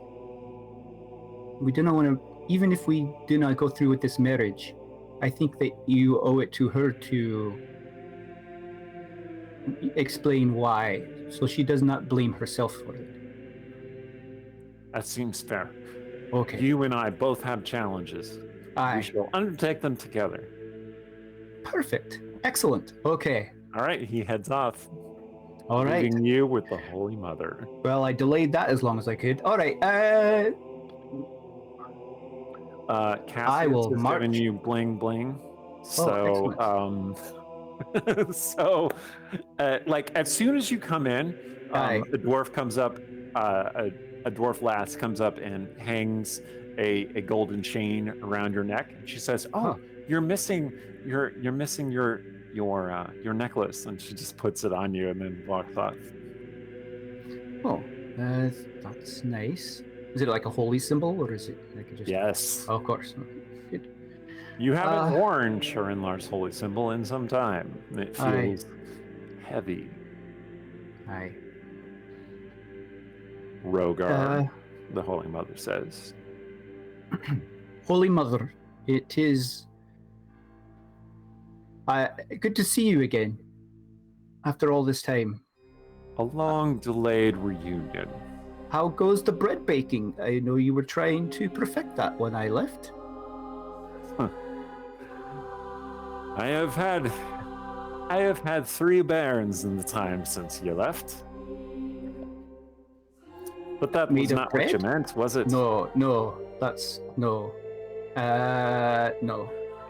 we do not want to, even if we do not go through with this marriage, I think that you owe it to her to explain why, so she does not blame herself for it. That seems fair. Okay. You and I both have challenges. Aye. We shall undertake them together. Perfect. Excellent. Okay. All right, he heads off. All right. Leaving you with the Holy Mother. Well, I delayed that as long as I could. All right. Cassius has given you bling bling. So, like as soon as you come in, a dwarf comes up, a dwarf lass comes up and hangs a golden chain around your neck, and she says, you're missing your necklace, and she just puts it on you and then walks off. Oh, that's nice. Is it like a holy symbol, or is it like just? Yes. Oh, of course. Good. You haven't worn Sherinlar's holy symbol in some time. It feels heavy. Aye. Rogar, the Holy Mother says. Holy Mother, it is good to see you again after all this time. A long delayed reunion. How goes the bread baking? I know you were trying to perfect that when I left. I have had 3 bairns in the time since you left. But that was not what you meant, was it? No. No.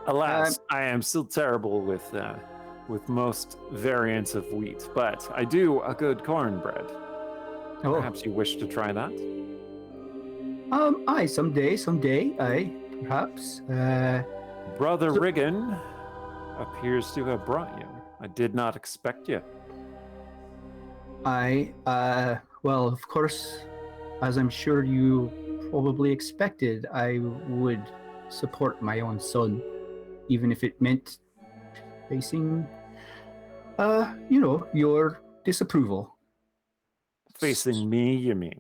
Alas, I am still terrible with most variants of wheat, but I do a good cornbread. Perhaps you wish to try that? Aye, someday, aye, perhaps. Brother Riggin appears to have brought you. I did not expect you. Aye, well, of course, as I'm sure you probably expected, I would support my own son, even if it meant facing, your disapproval. Facing me, you mean?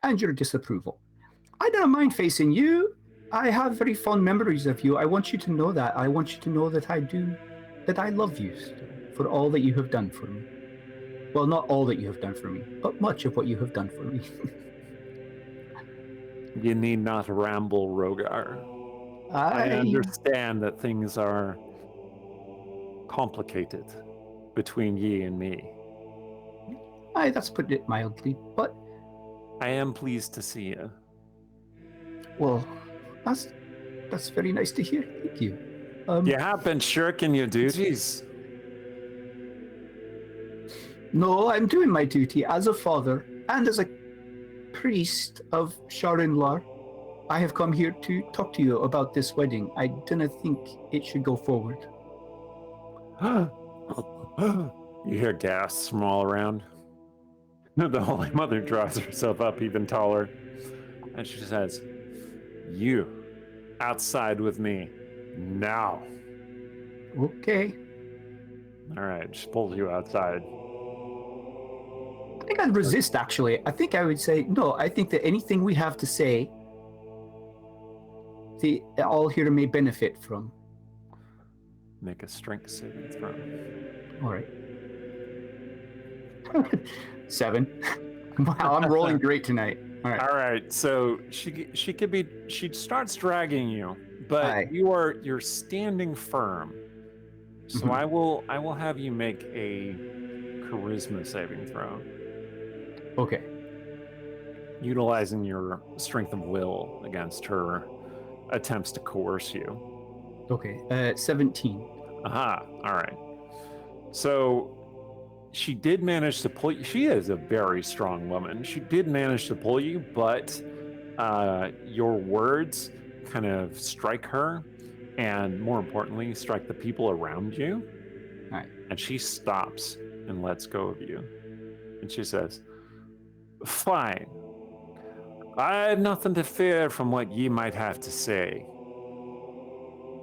And your disapproval. I don't mind facing you. I have very fond memories of you. I want you to know that. I want you to know that I love you for all that you have done for me. Well, not all that you have done for me, but much of what you have done for me. You need not ramble, Rogar. I understand that things are complicated between ye and me. Aye, that's putting it mildly, but I am pleased to see you. well, that's very nice to hear. Thank you. You have been shirking your duties. No, I'm doing my duty as a father and as a priest of Sherinlar. I have come here to talk to you about this wedding. I didn't think it should go forward. You hear gasps from all around. The Holy Mother draws herself up even taller, and she says, "You, outside with me, now." Okay. All right, she pulls you outside. I think I'd resist, actually. I think I would say, no, I think that anything we have to say, the all here may benefit from. Make a strength saving throw. All right. 7. Wow, I'm rolling great tonight. All right. All right, so she starts dragging you, but Aye. you're standing firm. So Mhm. I will have you make a charisma saving throw, Okay. utilizing your strength of will against her attempts to coerce you. Okay. 17. Aha, all right. So she did manage to pull you. She is a very strong woman. She did manage to pull you, but your words kind of strike her, and more importantly, strike the people around you. All right. And she stops and lets go of you. And she says, "Fine. I have nothing to fear from what ye might have to say."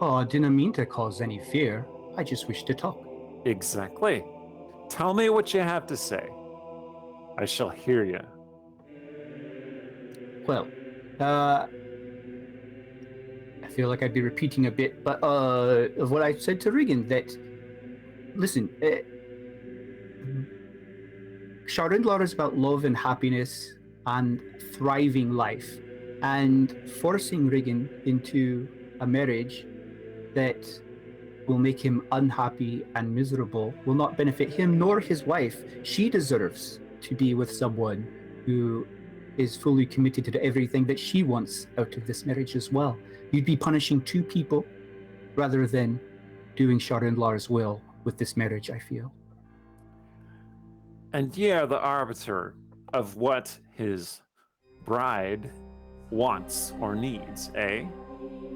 Oh, I didn't mean to cause any fear. I just wish to talk. Exactly. Tell me what you have to say. I shall hear you. Well, I feel like I'd be repeating a bit, but of what I said to Regan, that, listen, Sherinlar is about love and happiness and thriving life, and forcing Regan into a marriage that will make him unhappy and miserable will not benefit him nor his wife. She deserves to be with someone who is fully committed to everything that she wants out of this marriage as well. You'd be punishing two people rather than doing Sherinlar's will with this marriage, I feel. And ye are the arbiter of what his bride wants or needs, eh?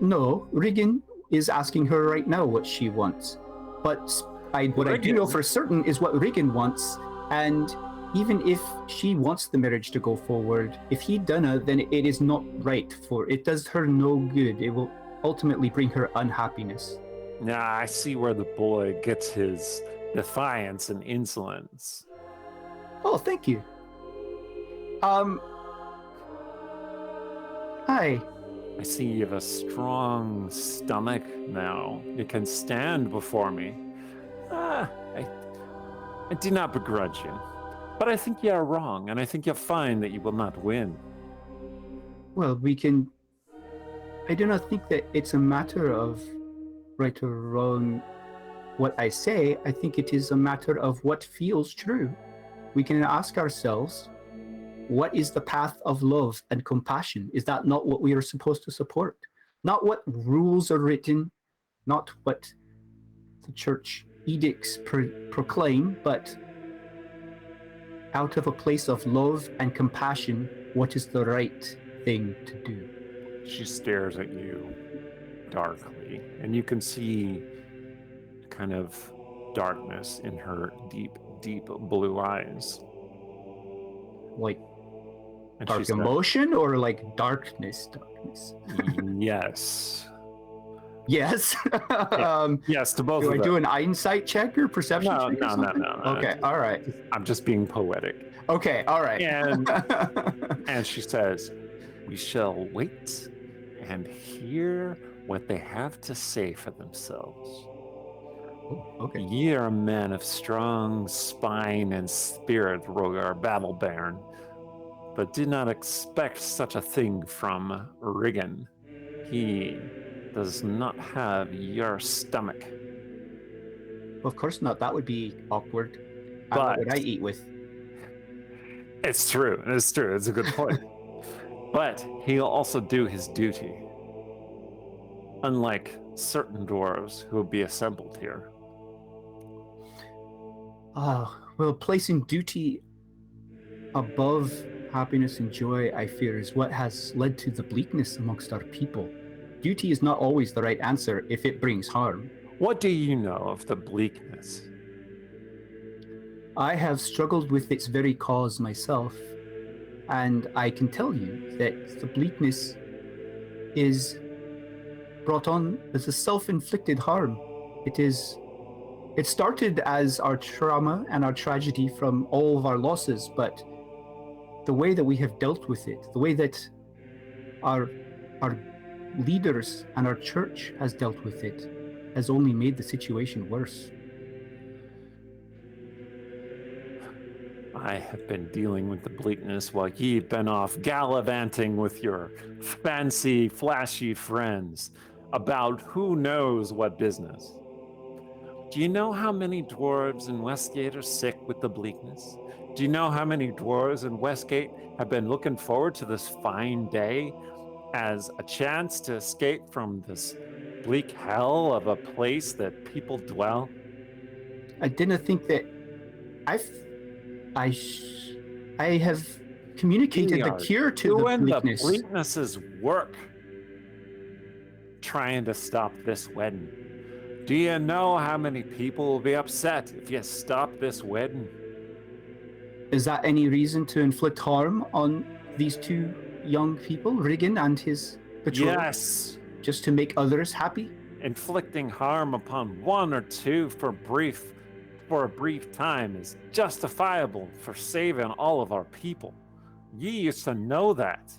No, Regan is asking her right now what she wants. But what I do know for certain is what Regan wants, and even if she wants the marriage to go forward, if he doesn't, then it is not right for it. Does her no good. It will ultimately bring her unhappiness. Nah, I see where the boy gets his defiance and insolence. Oh, thank you. Hi. I see you have a strong stomach now. You can stand before me. I do not begrudge you. But I think you are wrong, and I think you'll find that you will not win. Well, I do not think that it's a matter of right or wrong what I say. I think it is a matter of what feels true. We can ask ourselves, what is the path of love and compassion? Is that not what we are supposed to support? Not what rules are written, not what the church edicts proclaim, but out of a place of love and compassion, what is the right thing to do? She stares at you darkly, and you can see kind of darkness in her deep, deep blue eyes. Like And dark she emotion or like darkness? Yes. Yes. Yes, to both do of I them. do an insight check or perception check? No. Okay, all right. I'm just being poetic. Okay, all right. And she says, "We shall wait and hear what they have to say for themselves. Oh, okay. Ye are a man of strong spine and spirit, Rogar Battlebairn, but did not expect such a thing from Riggin. He does not have your stomach. Of course not. That would be awkward. But What would I eat with? it's true. It's true. It's a good point. But he'll also do his duty. Unlike certain dwarves who will be assembled here. Well, placing duty above happiness and joy, I fear, is what has led to the bleakness amongst our people. Duty is not always the right answer if it brings harm. What do you know of the bleakness? I have struggled with its very cause myself, and I can tell you that the bleakness is brought on as a self-inflicted harm. It started as our trauma and our tragedy from all of our losses, but the way that we have dealt with it, the way that our leaders and our church has dealt with it, has only made the situation worse. I have been dealing with the bleakness while ye've been off gallivanting with your fancy, flashy friends about who knows what business. Do you know how many dwarves in Westgate are sick with the bleakness? Do you know how many dwarves in Westgate have been looking forward to this fine day as a chance to escape from this bleak hell of a place that people dwell? I didn't think that I have communicated the cure to the bleakness. The bleakness's work trying to stop this wedding. Do you know how many people will be upset if you stop this wedding? Is that any reason to inflict harm on these two young people, Riggin and his betrothed? Yes. Just to make others happy? Inflicting harm upon one or two for a brief time is justifiable for saving all of our people. Ye used to know that.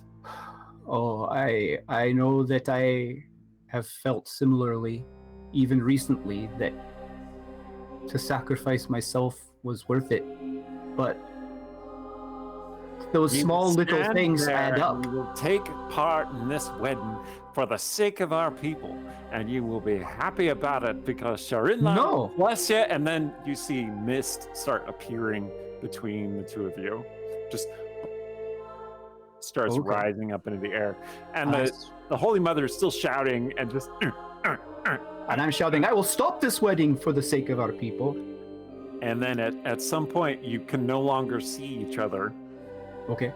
Oh, I know that I have felt similarly, even recently, that to sacrifice myself was worth it. But those small little things add up. You will take part in this wedding for the sake of our people, and you will be happy about it because Sherinlar will bless you. And then you see mist start appearing between the two of you. Just starts rising up into the air. And the Holy Mother is still shouting and just... And I'm shouting, I will stop this wedding for the sake of our people. And then at some point, you can no longer see each other. Okay.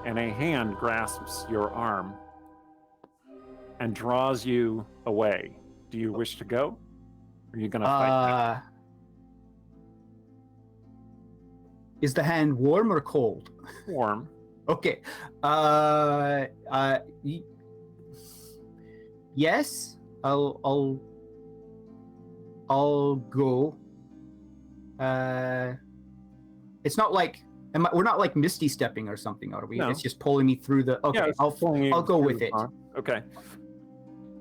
And a hand grasps your arm and draws you away. Do you wish to go? Or are you going to fight back? Is the hand warm or cold? Warm. Okay. Yes, I'll go. It's not like we're not like misty stepping or something, are we? No. It's just pulling me through the. Okay, yeah, I'll go with it. Okay.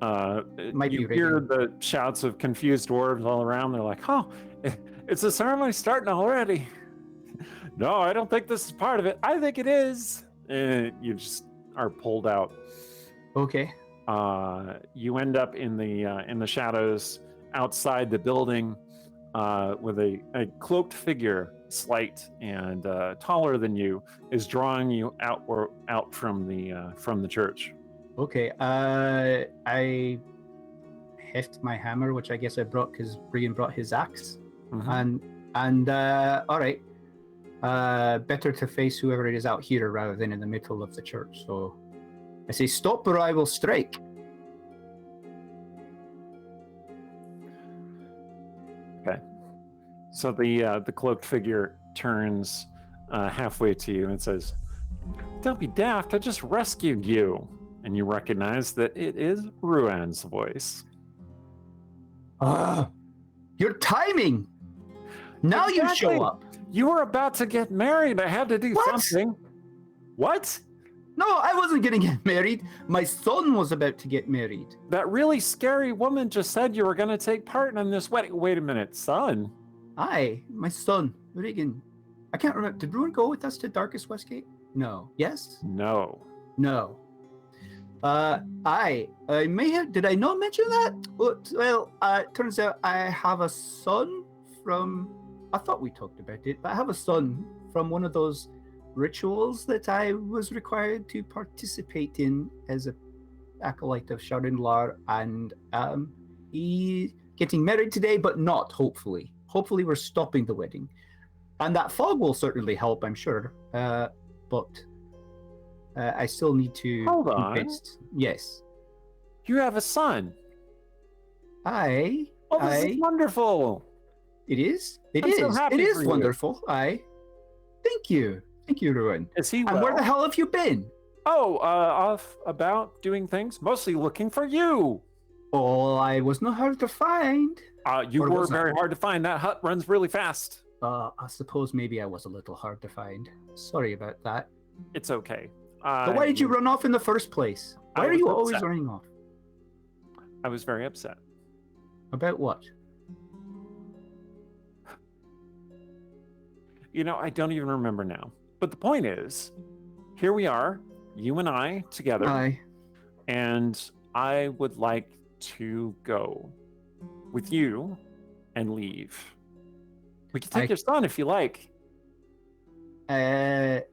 You hear the shouts of confused dwarves all around. They're like, "Oh, it's the ceremony starting already." No, I don't think this is part of it. I think it is. You just are pulled out. Okay. You end up in the shadows outside the building with a cloaked figure, slight and taller than you, is drawing you out from the church. Okay. I heft my hammer, which I guess I brought because Brian brought his axe. Mm-hmm. And all right. Better to face whoever it is out here rather than in the middle of the church. So I say, stop or I will strike. Okay. So the cloaked figure turns halfway to you and says, "Don't be daft, I just rescued you." And you recognize that it is Ruan's voice. Your timing! Now exactly. You show up. You were about to get married. I had to do something. What? No, I wasn't going to get married. My son was about to get married. That really scary woman just said you were going to take part in this wedding. Wait a minute, son. Aye, my son, Regan. I can't remember. Did Ruan go with us to Darkest Westgate? No. Yes? No. No. I may have. Did I not mention that? Well, turns out I have a son from. I thought we talked about it, but I have a son from one of those rituals that I was required to participate in as a acolyte of Sherinlar, and he getting married today, but not hopefully. Hopefully, we're stopping the wedding, and that fog will certainly help, I'm sure. But I still need to Hold on. convince. Yes. You have a son. I. Oh, this is wonderful. It is. It I'm is. so happy It is for you. wonderful. Thank you. Thank you, Ruin. Is he well? And where the hell have you been? Oh, off about doing things, mostly looking for you. Oh, I was not hard to find. You Or were was I? very hard to find. That hut runs really fast. I suppose maybe I was a little hard to find. Sorry about that. It's okay. But why did you run off in the first place? Why are you always running off? I was very upset. About what? You know, I don't even remember now. But the point is, here we are, you and I together. Aye. And I would like to go with you and leave. We can take your son if you like.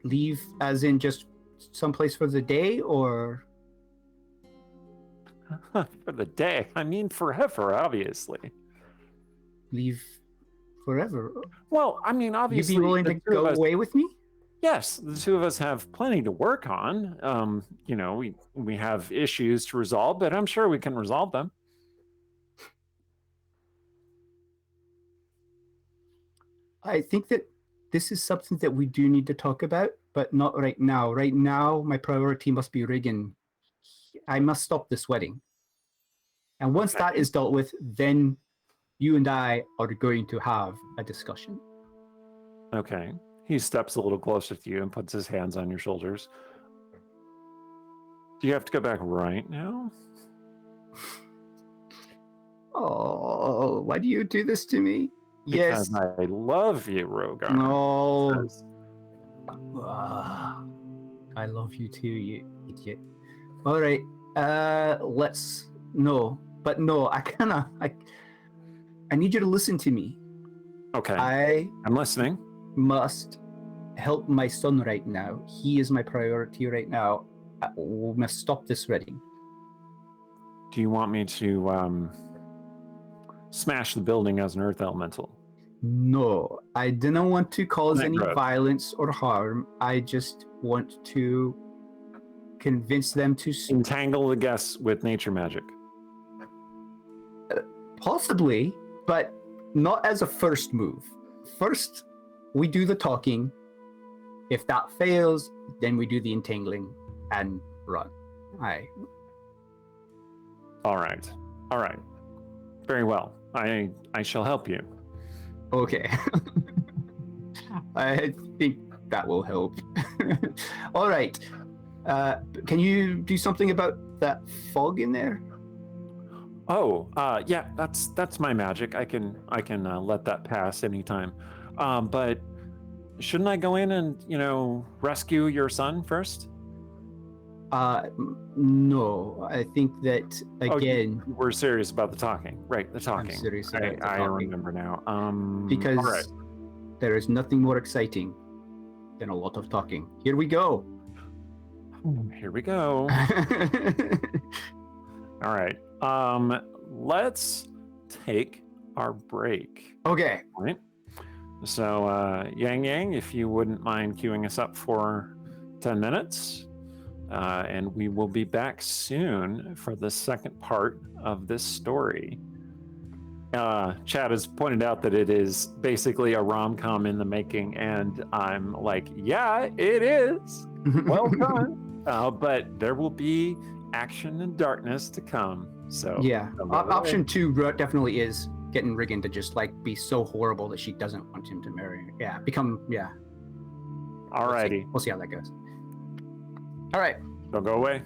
Leave as in just someplace for the day, or? For the day. I mean forever, obviously. Leave forever? Well, I mean, obviously. You'd be willing to go away with me? Yes, the two of us have plenty to work on. You know, we have issues to resolve, but I'm sure we can resolve them. I think that this is something that we do need to talk about, but not right now. Right now, my priority must be Regan. I must stop this wedding. And once that is dealt with, then you and I are going to have a discussion. Okay. He steps a little closer to you and puts his hands on your shoulders. Do you have to go back right now? Oh, why do you do this to me? Because Yes. I love you, Rogar. No. I love you too, you idiot. All right. Let's no. But no, I need you to listen to me. Okay. I'm listening. Must help my son right now. He is my priority right now. We must stop this wedding. Do you want me to smash the building as an earth elemental? No, I didn't want to cause any violence or harm. I just want to convince them to entangle the guests with nature magic. Possibly, but not as a first move. First, we do the talking. If that fails, then we do the entangling and run. Aye. All right. Very well. I shall help you. Okay. I think that will help. All right. Can you do something about that fog in there? Oh, yeah, that's my magic. I can let that pass anytime. But shouldn't I go in and, rescue your son first? No. I think that again. Oh, we're serious about the talking, right? The talking. I'm serious about the I talking. remember now. Because all right. There is nothing more exciting than a lot of talking. Here we go. Here we go. All right. Let's take our break. Okay. All right. So, Yang, if you wouldn't mind queuing us up for 10 minutes, and we will be back soon for the second part of this story. Chad has pointed out that it is basically a rom-com in the making, and I'm like, yeah, it is. Well done. But there will be action and darkness to come. So yeah, option 2 definitely is getting Regan to just be so horrible that she doesn't want him to marry her. Yeah, Alrighty. We'll see how that goes. All right. Don't go away.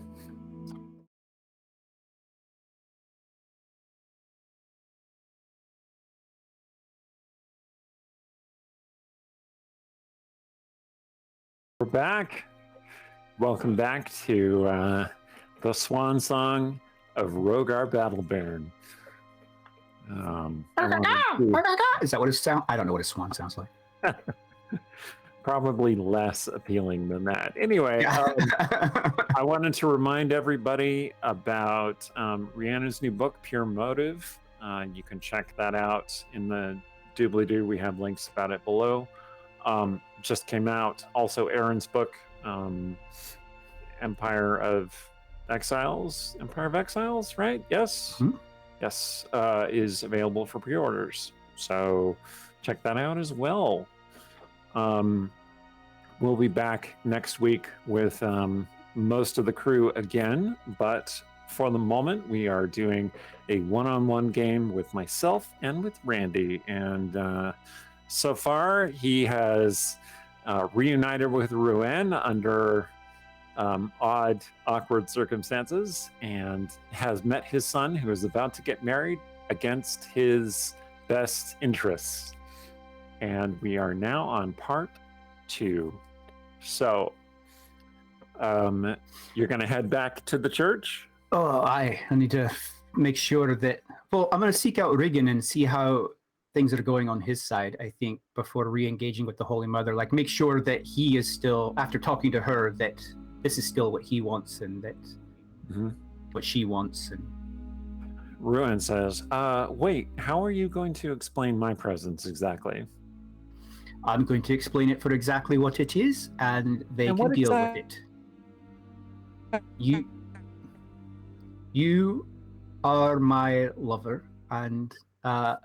We're back. Welcome back to the swan song of Rogar Battlebairn. Is that what it sounds? I don't know what a swan sounds like. Probably less appealing than that. Anyway, I wanted to remind everybody about Rhianna's new book, Pure Motive. You can check that out in the doobly-doo. We have links about it below. Just came out. Also, Aaron's book, Empire of Exiles, right? Yes. Hmm? Yes, is available for pre-orders. So check that out as well. We'll be back next week with most of the crew again, but for the moment, we are doing a one-on-one game with myself and with Randy. And so far, he has reunited with Ruan under odd, awkward circumstances and has met his son, who is about to get married, against his best interests. And we are now on part 2. So, you're going to head back to the church? Oh, I need to make sure that... Well, I'm going to seek out Riggin and see how things are going on his side, I think, before re-engaging with the Holy Mother. Like, make sure that he is still, after talking to her, that this is still what he wants and that what she wants. And Ruin says, wait, how are you going to explain my presence exactly? I'm going to explain it for exactly what it is, and they can deal with it. You are my lover, and my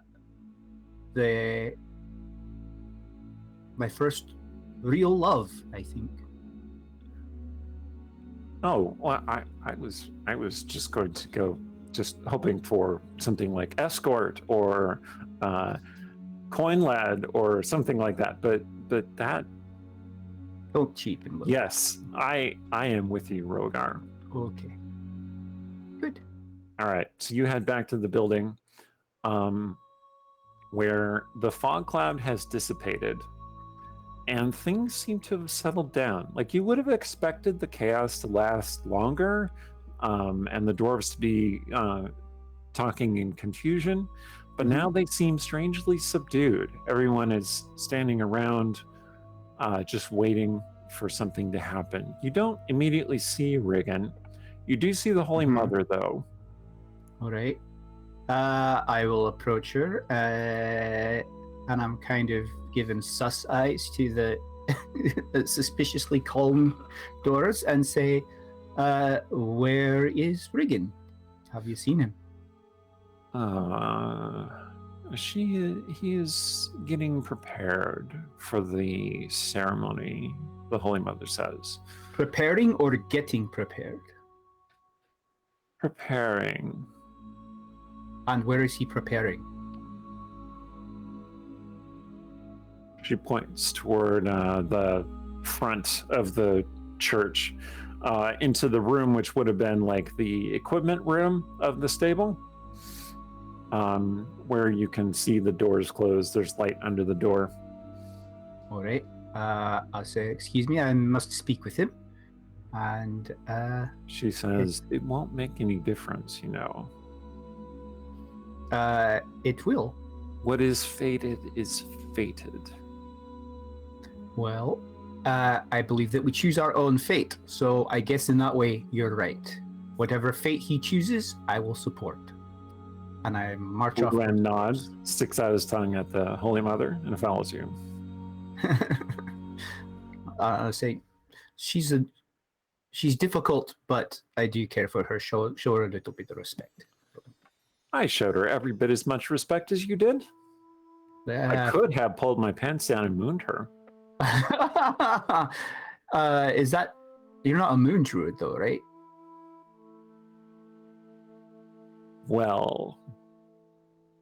first real love, I think. Oh, well, I was just going to go, just hoping for something like escort or coin lad or something like that, but that... Don't cheapen. Yes, I am with you, Rogar. Okay. Good. All right, so you head back to the building where the fog cloud has dissipated and things seem to have settled down. Like, you would have expected the chaos to last longer and the dwarves to be talking in confusion, but now they seem strangely subdued. Everyone is standing around just waiting for something to happen. You don't immediately see Riggin. You do see the Holy Mother, though. All right. I will approach her, and I'm kind of giving sus eyes to the suspiciously calm doors and say, where is Riggin? Have you seen him? He is getting prepared for the ceremony, the Holy Mother says. Preparing or getting prepared? Preparing. And where is he preparing? She points toward the front of the church, into the room which would have been like the equipment room of the stable, where you can see the doors closed. There's light under the door. All right. I'll say, excuse me, I must speak with him. And she says, it won't make any difference, you know. It will. What is fated is fated. Well, I believe that we choose our own fate, so I guess in that way, you're right. Whatever fate he chooses, I will support. And I march off. Ren nods, sticks out his tongue at the Holy Mother, and follows you. I'll say, she's difficult, but I do care for her. Show her a little bit of respect. I showed her every bit as much respect as you did. I could have pulled my pants down and mooned her. Is that... You're not a moon druid, though, right? Well,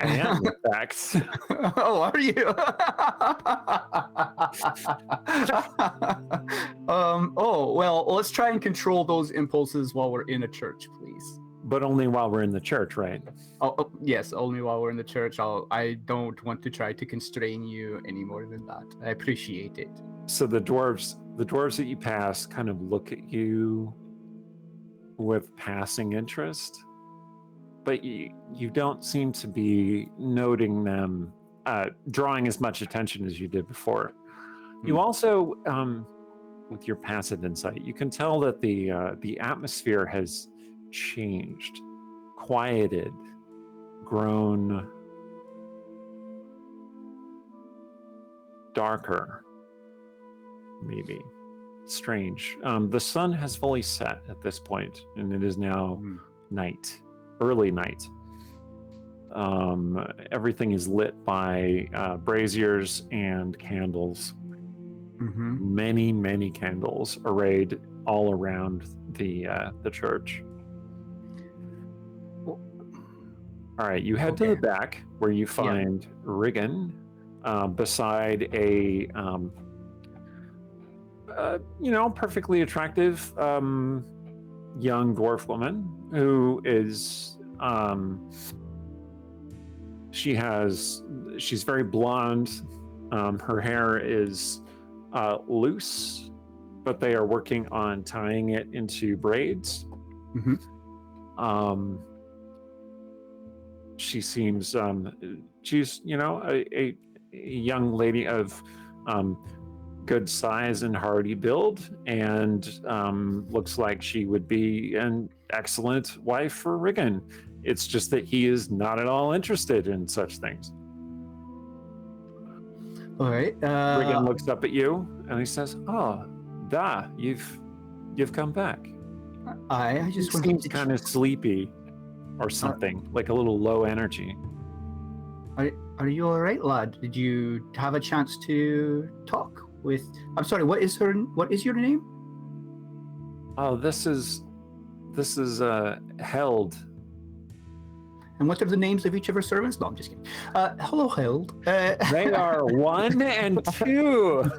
I am, in fact. Oh, are you? Oh, well, let's try and control those impulses while we're in a church, please. But only while we're in the church, right? Oh, yes, only while we're in the church. I don't want to try to constrain you any more than that. I appreciate it. So the dwarves the dwarves that you pass kind of look at you with passing interest, but you don't seem to be noting them, drawing as much attention as you did before. You also, with your passive insight, you can tell that the atmosphere has changed, quieted, grown darker, maybe. Strange. The sun has fully set at this point, and it is now night, early night. Everything is lit by braziers and candles. Many, many candles arrayed all around the church. All right, you head to the back where you find Riggin beside a perfectly attractive young dwarf woman who is she's very blonde. Her hair is loose, but they are working on tying it into braids. She seems she's a young lady of good size and hardy build, and looks like she would be an excellent wife for Riggin. It's just that he is not at all interested in such things. All right. Riggin looks up at you and he says, "Oh, you've come back." I just He seems kind of sleepy or something, like a little low energy. Are you all right, lad? Did you have a chance to talk with? I'm sorry. What is your name? Oh, this is Held. And what are the names of each of our servants? No, I'm just kidding. Hello, Held. They are 1 and 2.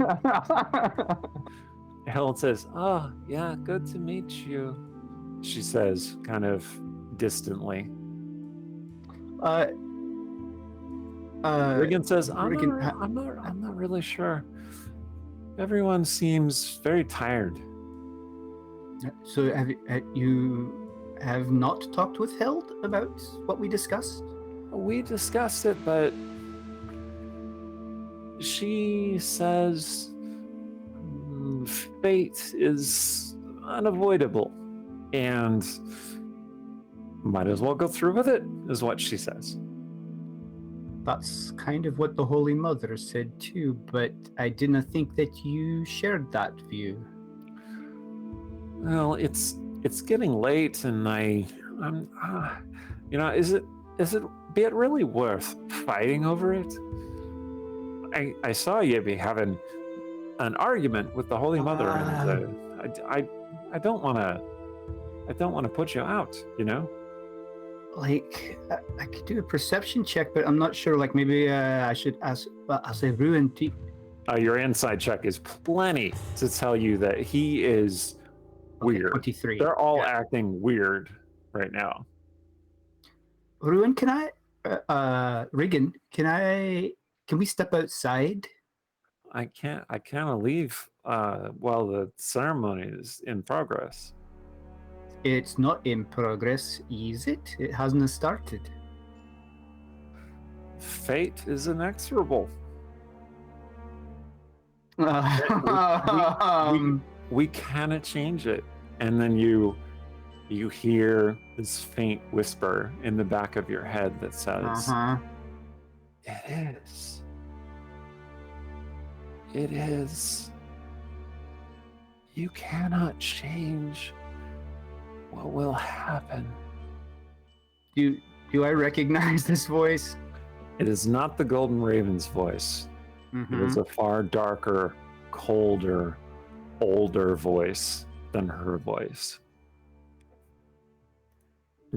Held says, "Oh, yeah, good to meet you," she says, kind of distantly. Riggin says, I'm not really sure. Everyone seems very tired." So you have not talked with Held about what we discussed? We discussed it, but she says fate is unavoidable and might as well go through with it, is what she says. That's kind of what the Holy Mother said too, but I didn't think that you shared that view. Well, it's getting late, and I'm is it be it really worth fighting over it? I saw you be having an argument with the Holy Mother, and I don't want to put you out, Like, I could do a perception check, but I'm not sure. Like, maybe I should ask. I'll say Ruin. Your inside check is plenty to tell you that he is weird. 23. They're all acting weird right now. Ruin, can I? Riggin, can we step outside? I can't leave while the ceremony is in progress. It's not in progress, is it? It hasn't started. Fate is inexorable. We cannot change it. And then you hear this faint whisper in the back of your head that says, It is. It is. You cannot change what will happen. Do I recognize this voice? It is not the Golden Raven's voice. It is a far darker, colder, older voice than her voice.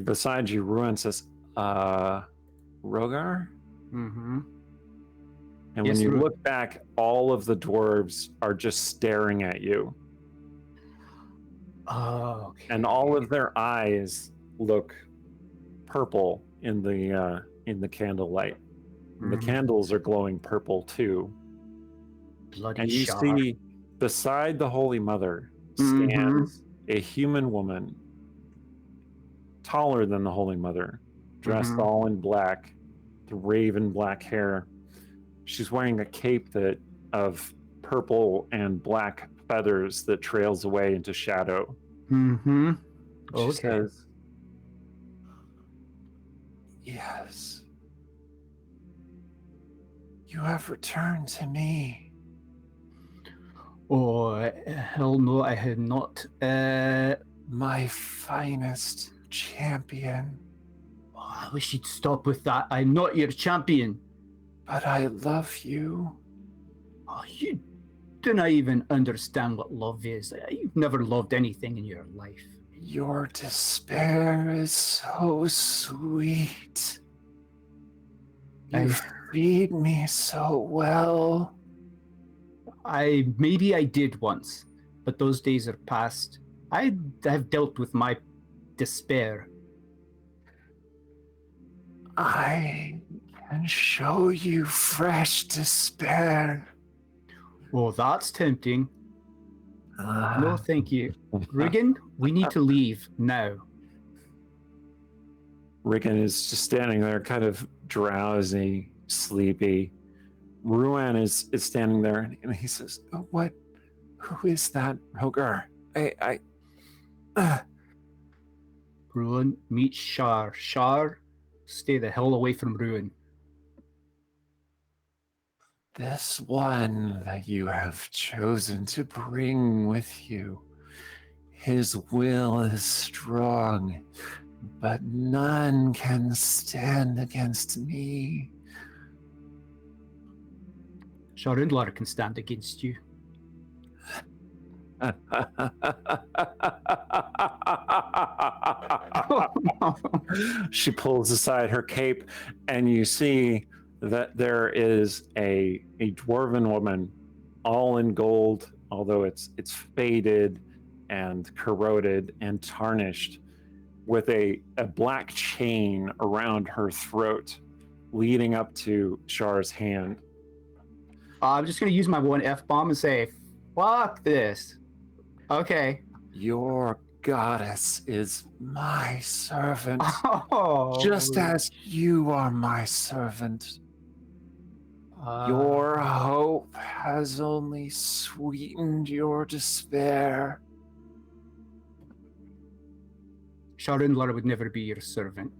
Beside you, Ruin says, Rogar? And when you look back, all of the dwarves are just staring at you. Oh, okay. And all of their eyes look purple in the candlelight. And the candles are glowing purple too. Bloody and you Shar. see Beside the Holy Mother Mhm. stands a human woman, taller than the Holy Mother, dressed Mhm. all in black, the raven black hair. She's wearing a cape that of purple and black feathers that trails away into shadow. Mm-hmm. She Okay. says, "Yes, you have returned to me." Oh, hell no, I had not. My finest champion. I wish you'd stop with that. I'm not your champion. But I love you. Oh, you do not even understand what love is. You've never loved anything in your life. Your despair is so sweet. You feed me so well. Maybe I did once, but those days are past. I have dealt with my despair. I can show you fresh despair. Oh, that's tempting. No, thank you. Riggin, we need to leave now. Riggin is just standing there, kind of drowsy, sleepy. Ruan is standing there, and he says, "Oh, what? Who is that, Rogar? Ruin, meet Shar. Shar, stay the hell away from Ruin. This one that you have chosen to bring with you, his will is strong, but none can stand against me." Sherinlar can stand against you. She pulls aside her cape, and you see that there is a dwarven woman, all in gold, although it's faded and corroded and tarnished, with a black chain around her throat, leading up to Shar's hand. I'm just going to use my one F-bomb and say, fuck this. Okay. Your goddess is my servant, Oh. just as you are my servant. Your hope has only sweetened your despair. Sherinlar would never be your servant.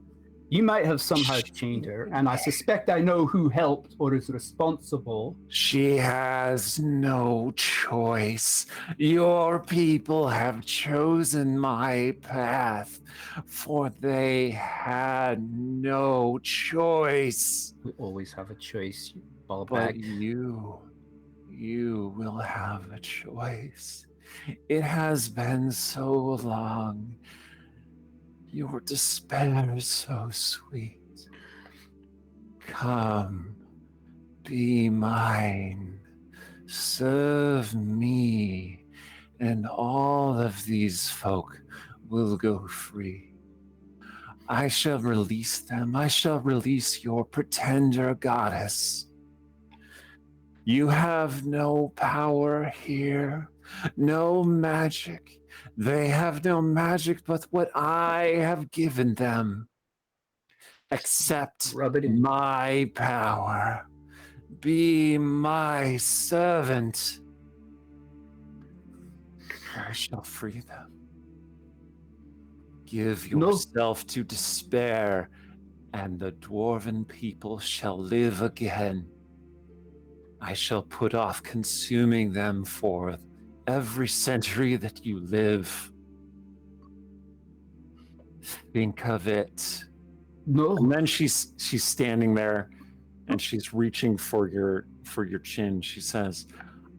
You might have somehow chained her, and I suspect I know who helped or is responsible. She has no choice. Your people have chosen my path, for they had no choice. We always have a choice, you But ballbag. you will have a choice. It has been so long. Your despair is so sweet. Come, be mine. Serve me, and all of these folk will go free. I shall release them. I shall release your pretender goddess. You have no power here, no magic. They have no magic but what I have given them. Accept Rub it in. my power. Be my servant. I shall free them. Give yourself to despair, and the dwarven people shall live again. I shall put off consuming them for every century that you live. Think of it. No. And then she's standing there, and she's reaching for your chin. She says,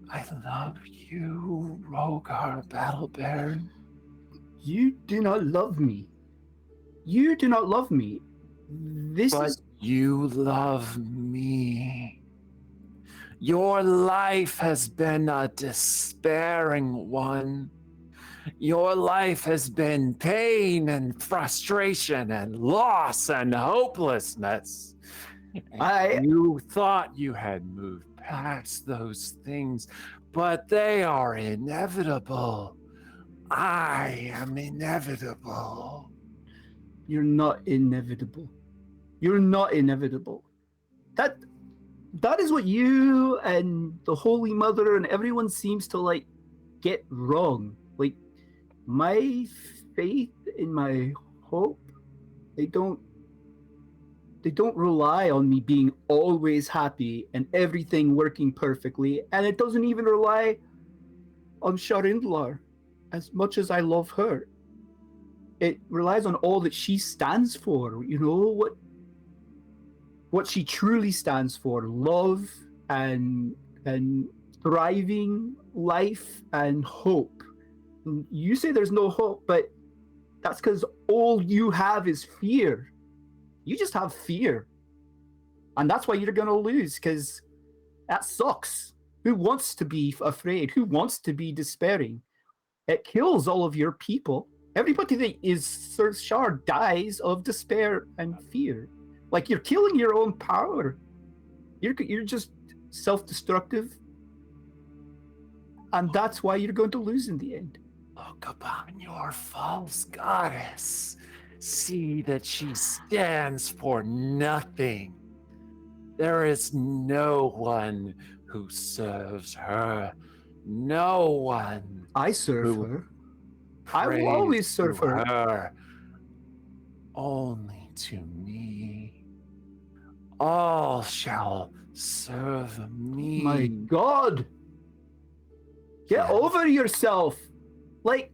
"I love you, Rogar Battlebairn." You do not love me. You do not love me. But you love me. Your life has been a despairing one. Your life has been pain and frustration and loss and hopelessness. And you thought you had moved past those things, but they are inevitable. I am inevitable. You're not inevitable. You're not inevitable. That is what you and the Holy Mother and everyone seems to like get wrong. Like my faith and my hope, they don't rely on me being always happy and everything working perfectly, and it doesn't even rely on Sherinlar as much as I love her. It relies on all that she stands for, you know, what she truly stands for, love and thriving life and hope. And you say there's no hope, but that's because all you have is fear. You just have fear. And that's why you're going to lose, because that sucks. Who wants to be afraid? Who wants to be despairing? It kills all of your people. Everybody that is Sir Shar dies of despair and fear. Like, you're killing your own power. You're just self-destructive. And that's why you're going to lose in the end. Look upon your false goddess. See that she stands for nothing. There is no one who serves her. No one. I serve her. I will always serve her. Only to me. All shall serve me. My God. Get over yourself. Like,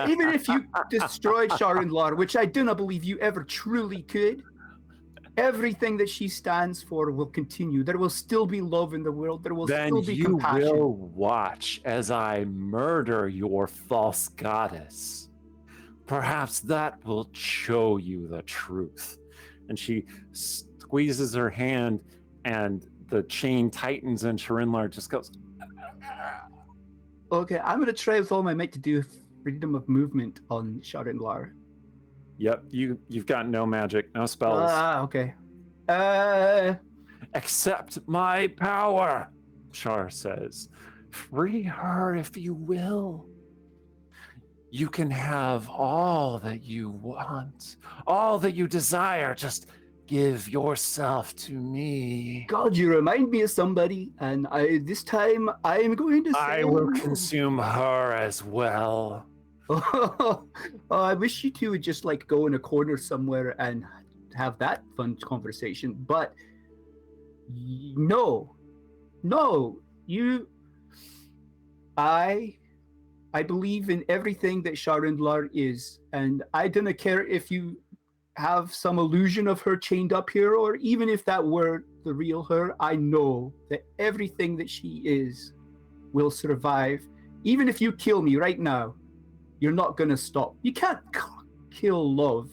even if you destroyed Sherinlar, which I do not believe you ever truly could, everything that she stands for will continue. There will still be love in the world. There will still be compassion. Then you will watch as I murder your false goddess. Perhaps that will show you the truth. And she squeezes her hand, and the chain tightens, and Sherinlar just goes. Okay, I'm going to try with all my might to do freedom of movement on Sherinlar. Yep, you've got no magic, no spells. Okay. Accept my power, Shar says. Free her if you will. You can have all that you want, all that you desire. Just give yourself to me. God, you remind me of somebody, and this time I'm going to say... I will consume her as well. I wish you two would just like go in a corner somewhere and have that fun conversation, but no, I believe in everything that Sherinlar is, and I don't care if you have some illusion of her chained up here, or even if that were the real her. I know that everything that she is will survive. Even if you kill me right now, you're not going to stop. You can't kill love.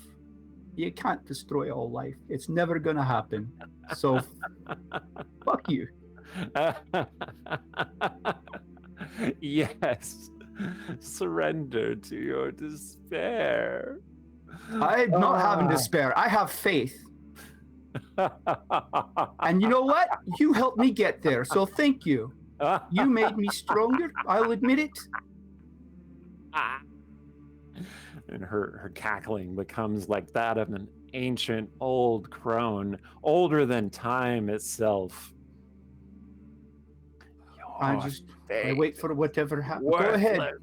You can't destroy all life. It's never going to happen. So, fuck you. Yes. Surrender to your despair. I'm not having despair. I have faith. And you know what? You helped me get there, so thank you. You made me stronger. I'll admit it. And her cackling becomes like that of an ancient old crone, older than time itself. I wait for whatever happens. Go ahead.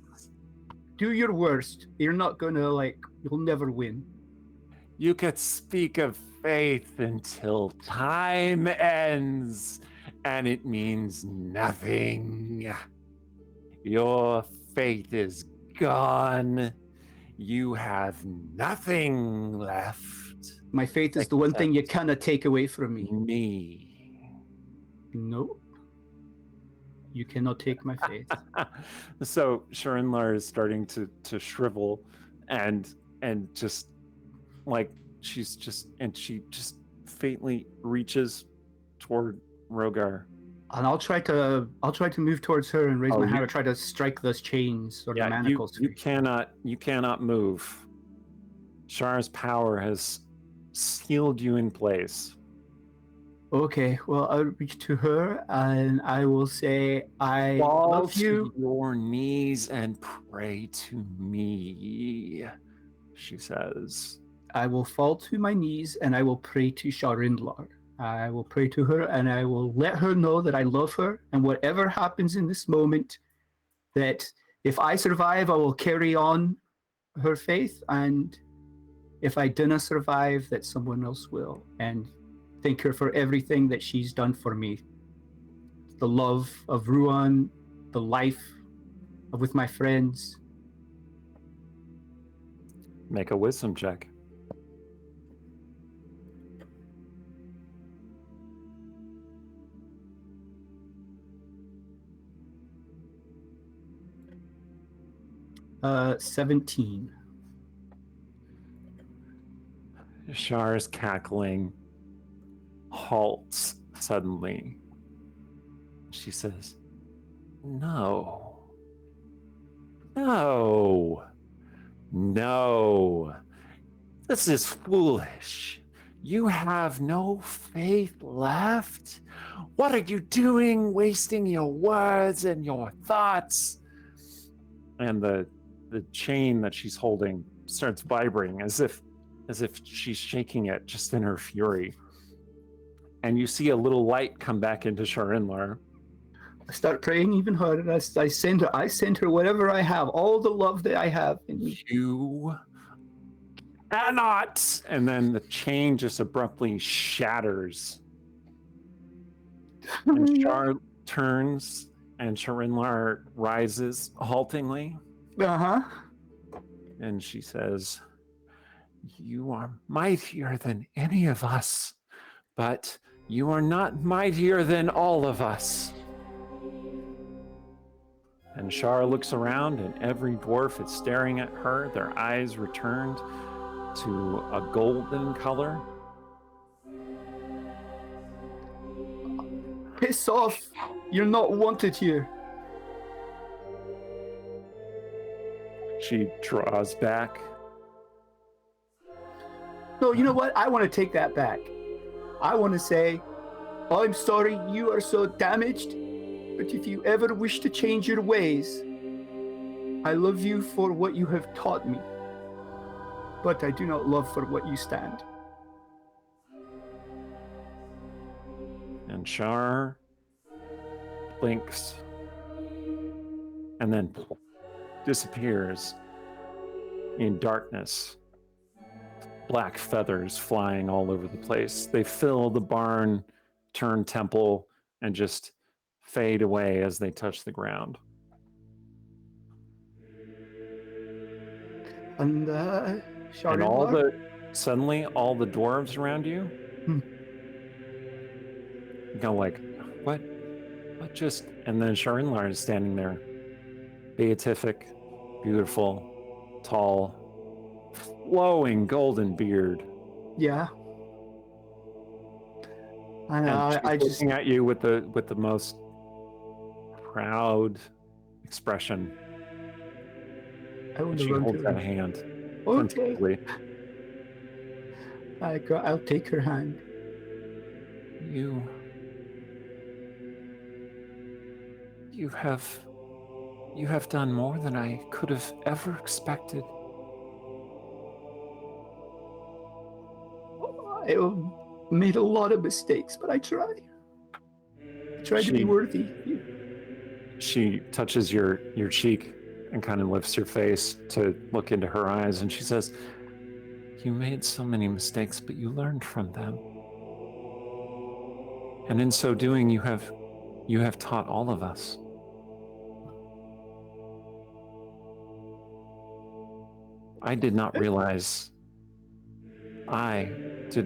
Do your worst. You're not gonna, you'll never win. You could speak of faith until time ends, and it means nothing. Your faith is gone. You have nothing left. My faith is the one thing you cannot take away from me. Me. Nope. You cannot take my faith. So Sherinlar is starting to shrivel, and just like she just faintly reaches toward Rogar. And I'll try to move towards her and raise my hand to try to strike those chains or the manacles. You cannot move. Shar's power has sealed you in place. Okay, well, I'll reach to her and I will say, I Fall love to you. your knees and pray to me, she says. I will fall to my knees and I will pray to Sherinlar. I will pray to her and I will let her know that I love her, and whatever happens in this moment, that if I survive, I will carry on her faith, and if I didn't survive, that someone else will. And thank her for everything that she's done for me. The love of Ruan, the life of with my friends. Make a wisdom check. Uh, 17. Shar's cackling halts suddenly. She says, No. No. No. This is foolish. You have no faith left? What are you doing, wasting your words and your thoughts? And the chain that she's holding starts vibrating as if she's shaking it just in her fury. And you see a little light come back into Sherinlar. I start praying even harder. I send her whatever I have, all the love that I have in me. You cannot. And then the chain just abruptly shatters. And Shar turns and Sherinlar rises haltingly. Uh-huh. And she says, You are mightier than any of us, but you are not mightier than all of us. And Shar looks around, and every dwarf is staring at her, their eyes returned to a golden color. Piss off. You're not wanted here. She draws back. No, you know what? I want to take that back. I want to say, I'm sorry you are so damaged, but if you ever wish to change your ways, I love you for what you have taught me, but I do not love for what you stand. And Shar blinks and then disappears in darkness. Black feathers flying all over the place. They fill the barn turned temple and just fade away as they touch the ground. And And suddenly all the dwarves around you go like, what just, and then Sherinlar is standing there, beatific, beautiful, tall, flowing golden beard. Yeah. And she's I just looking at you with the most proud expression. I want And to she run holds to out her. a hand. Okay. tentatively. I'll take her hand. You have done more than I could have ever expected. I made a lot of mistakes, but I try. I try to be worthy. She touches your cheek and kind of lifts your face to look into her eyes, and she says, You made so many mistakes, but you learned from them. And in so doing, you have taught all of us. I did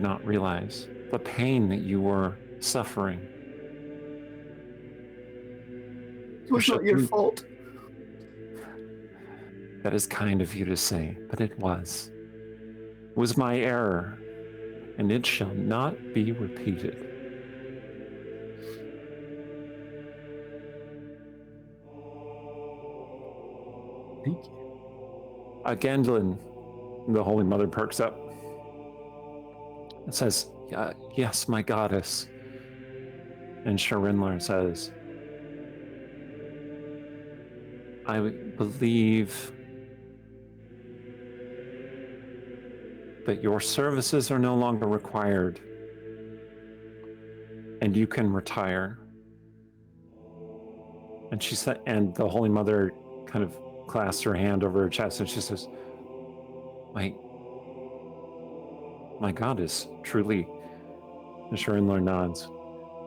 not realize the pain that you were suffering. It was not your fault. That is kind of you to say, but it was. It was my error, and it shall not be repeated. Thank you. Gandalin, the Holy Mother perks up and says, Yes, my goddess. And Sherinlar says, I believe that your services are no longer required and you can retire. And she said, and the Holy Mother kind of clasps her hand over her chest and she says, my goddess, truly. And Sherinlar nods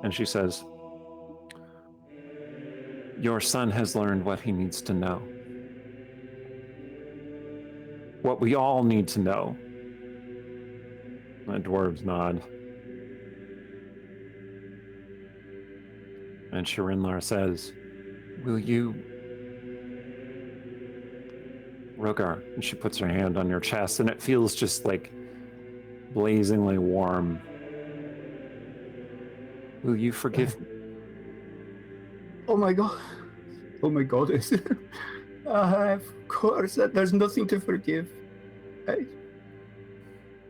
and she says, your son has learned what he needs to know. What we all need to know. The dwarves nod. And Sherinlar says, will you, Rogar? And she puts her hand on your chest and it feels just like blazingly warm. Will you forgive me? Oh my god. Oh my goddess. Of course, there's nothing to forgive.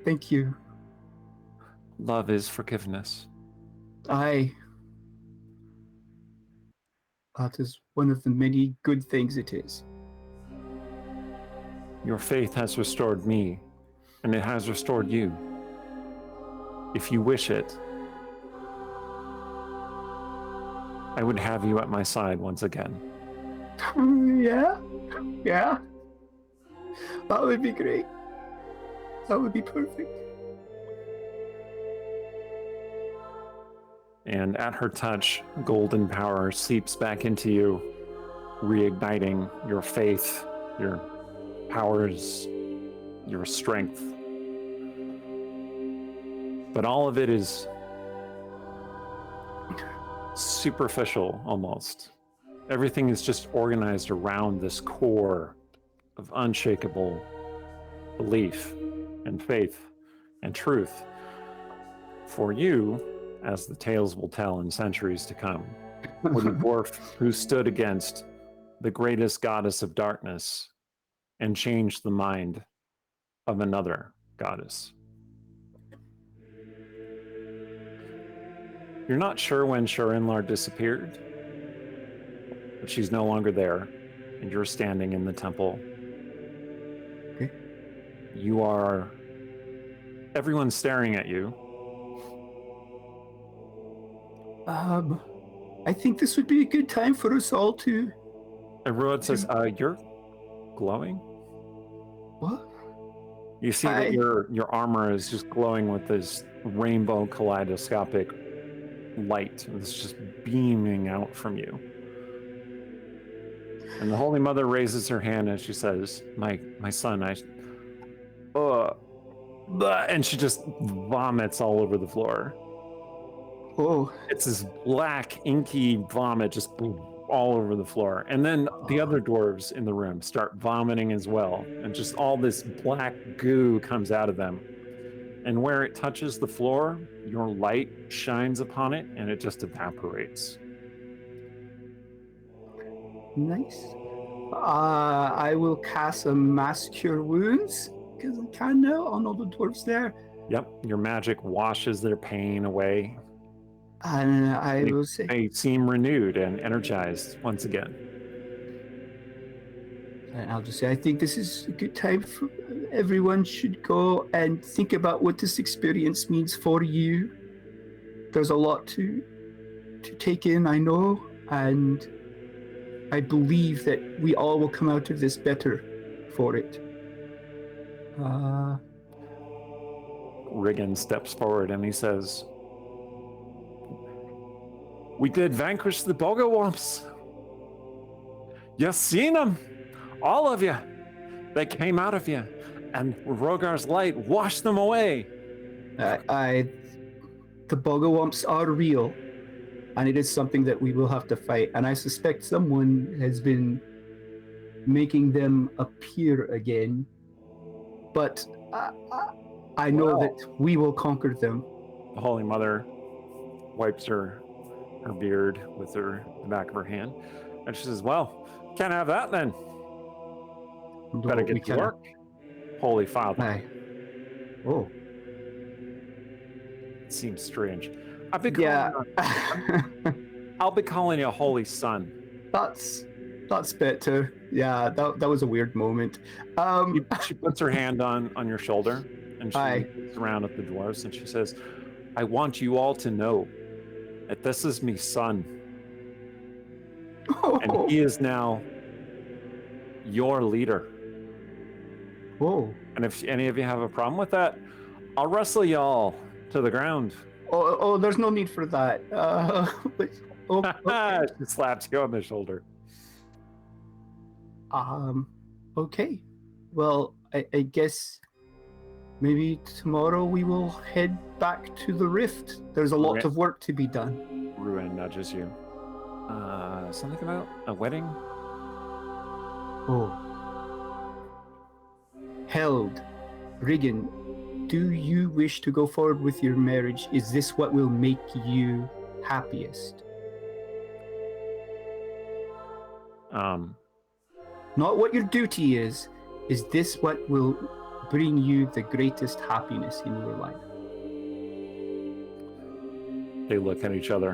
Thank you. Love is forgiveness. That is one of the many good things it is. Your faith has restored me, and it has restored you. If you wish it, I would have you at my side once again. Yeah. That would be great. That would be perfect. And at her touch, golden power seeps back into you, reigniting your faith, your powers, your strength. But all of it is superficial almost. Everything is just organized around this core of unshakable belief and faith and truth. For you, as the tales will tell in centuries to come, were the dwarf who stood against the greatest goddess of darkness and changed the mind of another goddess. You're not sure when Sherinlar disappeared, but she's no longer there, and you're standing in the temple. Okay. You are... Everyone's staring at you. I think this would be a good time for us all to... Everyone says, you're glowing? What? You see that your armor is just glowing with this rainbow kaleidoscopic light. It's just beaming out from you. And the Holy Mother raises her hand and she says, my son, and she just vomits all over the floor. Oh. It's this black, inky vomit just all over the floor. And then the other dwarves in the room start vomiting as well. And just all this black goo comes out of them. And where it touches the floor, your light shines upon it and it just evaporates. Nice. I will cast a Mass Cure Wounds, because I can now on all the dwarves there. Yep, your magic washes their pain away. And I will say... They seem renewed and energized once again. And I'll just say, I think this is a good time for everyone should go and think about what this experience means for you. There's a lot to take in, I know, and I believe that we all will come out of this better for it. Riggin steps forward and he says, we did vanquish the Bogawomps. You seen them, all of you. They came out of you, and Rogar's light washed them away. The Bogawomps are real, and it is something that we will have to fight. And I suspect someone has been making them appear again. But I know that we will conquer them. The Holy Mother wipes her beard with the back of her hand, and she says, well, can't have that then. Better get to work, Holy Father. Oh. It seems strange. I'll be calling you Holy Son. That's better. Yeah, that was a weird moment. She puts her hand on your shoulder, and she Aye. looks around at the dwarves, and she says, I want you all to know that this is me son, and he is now your leader. Whoa. And if any of you have a problem with that, I'll wrestle y'all to the ground. Oh, there's no need for that. Okay. She slaps you on the shoulder. Okay. Well, I guess maybe tomorrow we will head back to the rift. There's a lot of work to be done. Ruin nudges you. Something about a wedding? Oh. Held. Regan, do you wish to go forward with your marriage? Is this what will make you happiest? Not what your duty is. Is this what will bring you the greatest happiness in your life? They look at each other.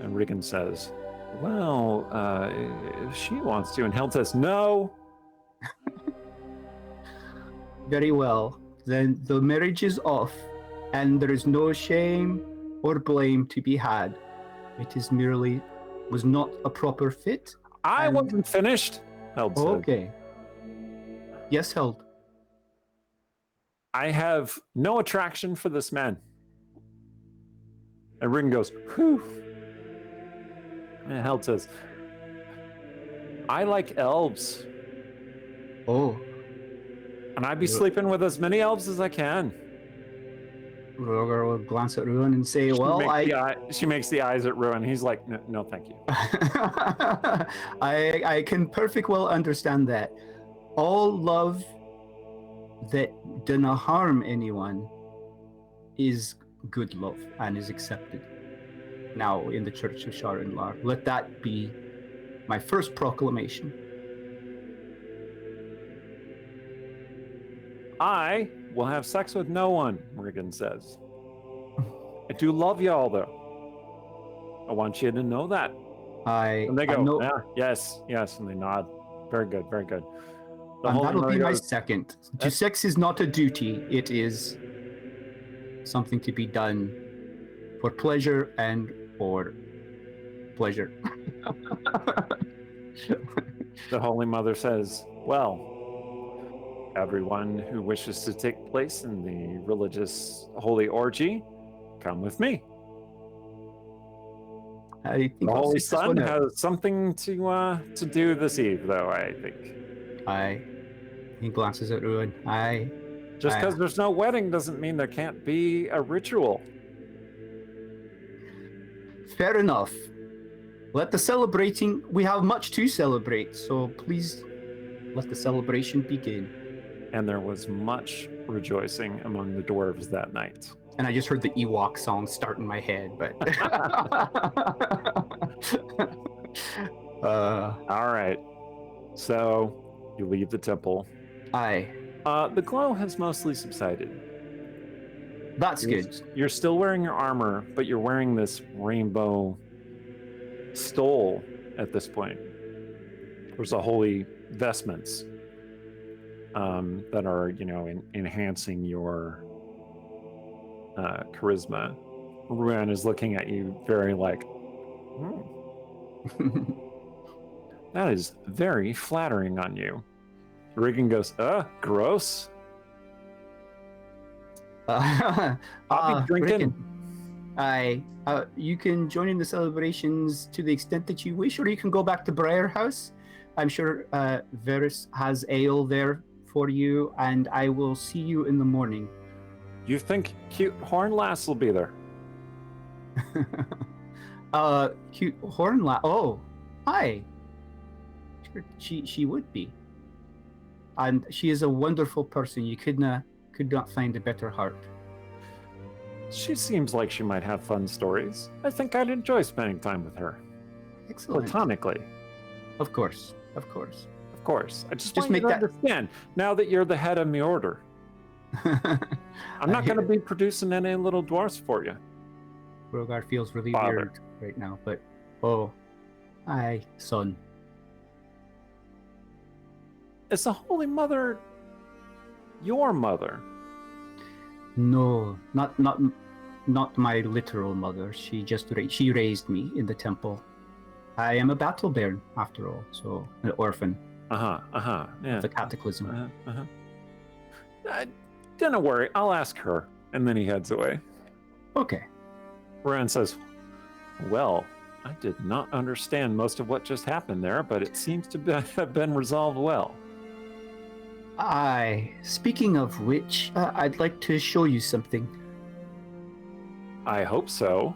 And Regan says, well, if she wants to. And Held says, no. Very well. Then the marriage is off, and there is no shame or blame to be had. It is merely was not a proper fit. I wasn't finished, Held said. Okay. Yes, Held. I have no attraction for this man. And Regan goes, whew. And Held says, I like elves. Oh. And I'd be sleeping with as many elves as I can. Rogar will glance at Ruin and say, She makes the eyes at Ruin. He's like, no, thank you. I can perfect well understand that. All love that didn't harm anyone is good love and is accepted. Now in the Church of Sherinlar, let that be my first proclamation. I will have sex with no one, Regan says. I do love y'all, though. I want you to know that. And they go, yes, and they nod. Very good, very good. And that'll be my second. Sex is not a duty. It is something to be done for pleasure and for pleasure. The Holy Mother says, well, everyone who wishes to take place in the religious holy orgy, come with me. I think the Holy Son has something to do this eve, though, I think. He glances at Ruin. Just because there's no wedding doesn't mean there can't be a ritual. Fair enough. Let the celebrating... We have much to celebrate, so please let the celebration begin. And there was much rejoicing among the dwarves that night. And I just heard the Ewok song start in my head, but... All right. So, you leave the temple. The glow has mostly subsided. That's good. You're still wearing your armor, but you're wearing this rainbow stole at this point. There's a holy vestments that are, enhancing your charisma. Ruin is looking at you very like, that is very flattering on you. Regan goes, gross. I'll be drinking. You can join in the celebrations to the extent that you wish, or you can go back to Briar House. I'm sure Varys has ale there for you, and I will see you in the morning. You think cute horn lass will be there? Cute horn lass. Oh, hi. Sure, she would be, and she is a wonderful person. You could not find a better heart. She seems like she might have fun stories. I think I'd enjoy spending time with her. Excellent. Platonically. Of course. I just want you to understand, now that you're the head of my order, I'm not going to be producing any little dwarfs for you. Rogar feels really Father. weird right now, but oh, hi, son. Is the Holy Mother your mother? No, not my literal mother. She just she raised me in the temple. I am a Battlebairn after all, so an orphan Yeah. of the cataclysm. Don't worry, I'll ask her. And then he heads away. Okay. Roran says, well, I did not understand most of what just happened there, but it seems to have been resolved well. Speaking of which, I'd like to show you something. I hope so.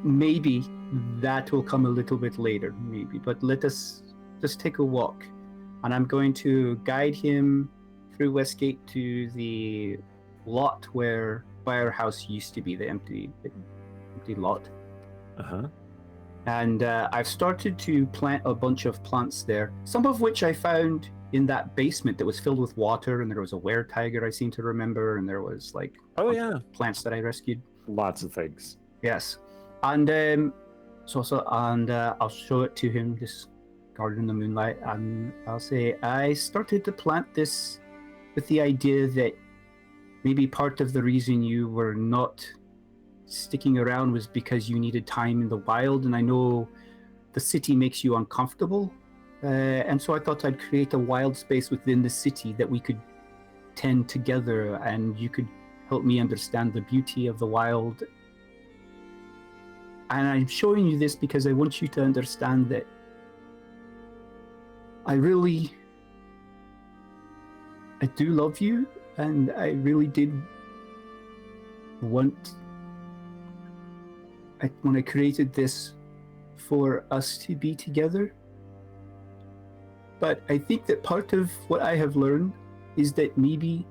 Maybe that will come a little bit later, maybe. But let us just take a walk. And I'm going to guide him through Westgate to the lot where Firehouse used to be, the empty lot. Uh-huh. And I've started to plant a bunch of plants there, some of which I found in that basement that was filled with water, and there was a were-tiger I seem to remember, and there was like plants that I rescued. Lots of things. Yes. And I'll show it to him, this garden in the moonlight, and I'll say, I started to plant this with the idea that maybe part of the reason you were not sticking around was because you needed time in the wild, and I know the city makes you uncomfortable, and so I thought I'd create a wild space within the city that we could tend together, and you could help me understand the beauty of the wild. And I'm showing you this because I want you to understand that I do love you, and I really did want, when I created this, for us to be together. But I think that part of what I have learned is that maybe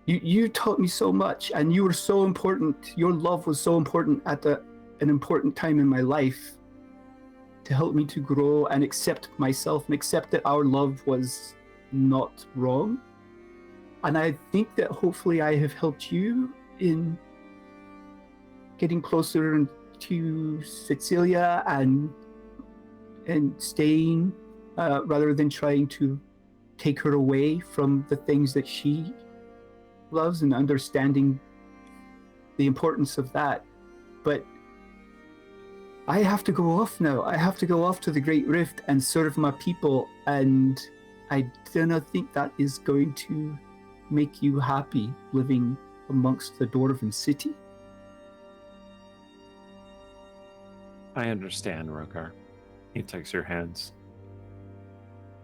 you taught me so much, and you were so important. Your love was so important at an important time in my life to help me to grow and accept myself and accept that our love was not wrong. And I think that hopefully I have helped you in getting closer to Cecilia and staying rather than trying to take her away from the things that she loves, and understanding the importance of that. But I have to go off now. I have to go off to the Great Rift and serve my people, and I do not think that is going to make you happy living amongst the Dwarven city. I understand, Rogar. He takes your hands.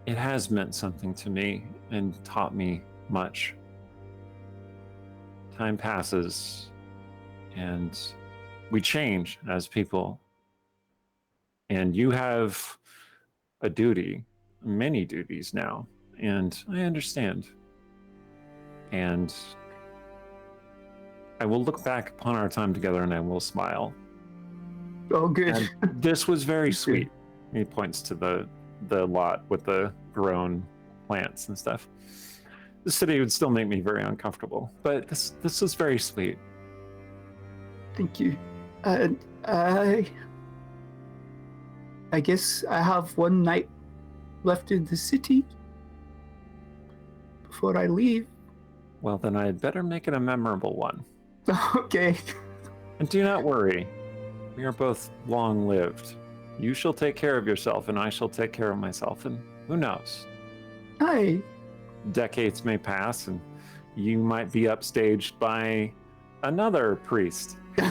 It has meant something to me and taught me much. Time passes, and we change as people. And you have a duty, many duties now, and I understand. And I will look back upon our time together and I will smile. Oh, good. And this was very sweet. He points to the lot with the grown plants and stuff. The city would still make me very uncomfortable, but this was very sweet. Thank you. And I guess I have one night left in the city before I leave. Well, then I'd better make it a memorable one. Okay. And do not worry. We are both long-lived. You shall take care of yourself, and I shall take care of myself, and who knows? Hi. Decades may pass, and you might be upstaged by another priest who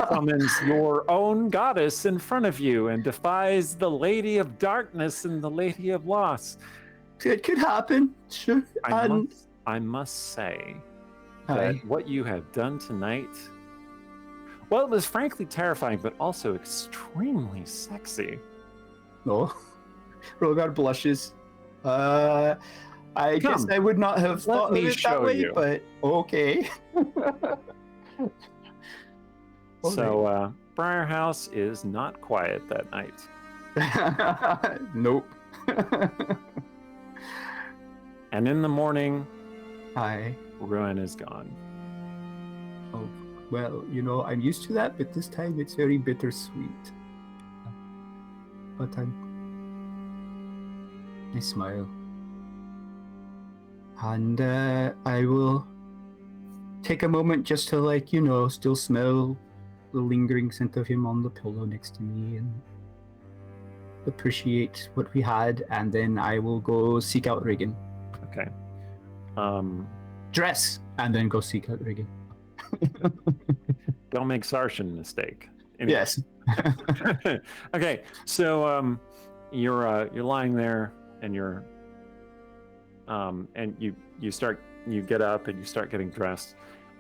summons your own goddess in front of you and defies the Lady of Darkness and the Lady of Loss. It could happen, sure. I must say that what you have done tonight, well, it was frankly terrifying, but also extremely sexy. No. Rogar blushes. I guess I would not have thought of it that way, but okay. So, Briarhouse is not quiet that night. Nope. And in the morning, Ruin is gone. Oh, well, I'm used to that, but this time it's very bittersweet. But I smile. And I will take a moment just to, still smell the lingering scent of him on the pillow next to me and appreciate what we had. And then I will go seek out Regan. Okay. Dress, and then go seek out Regan. Don't make Sarshan mistake. Anyway. Yes. Okay, so you're lying there, and you're and you get up and you start getting dressed,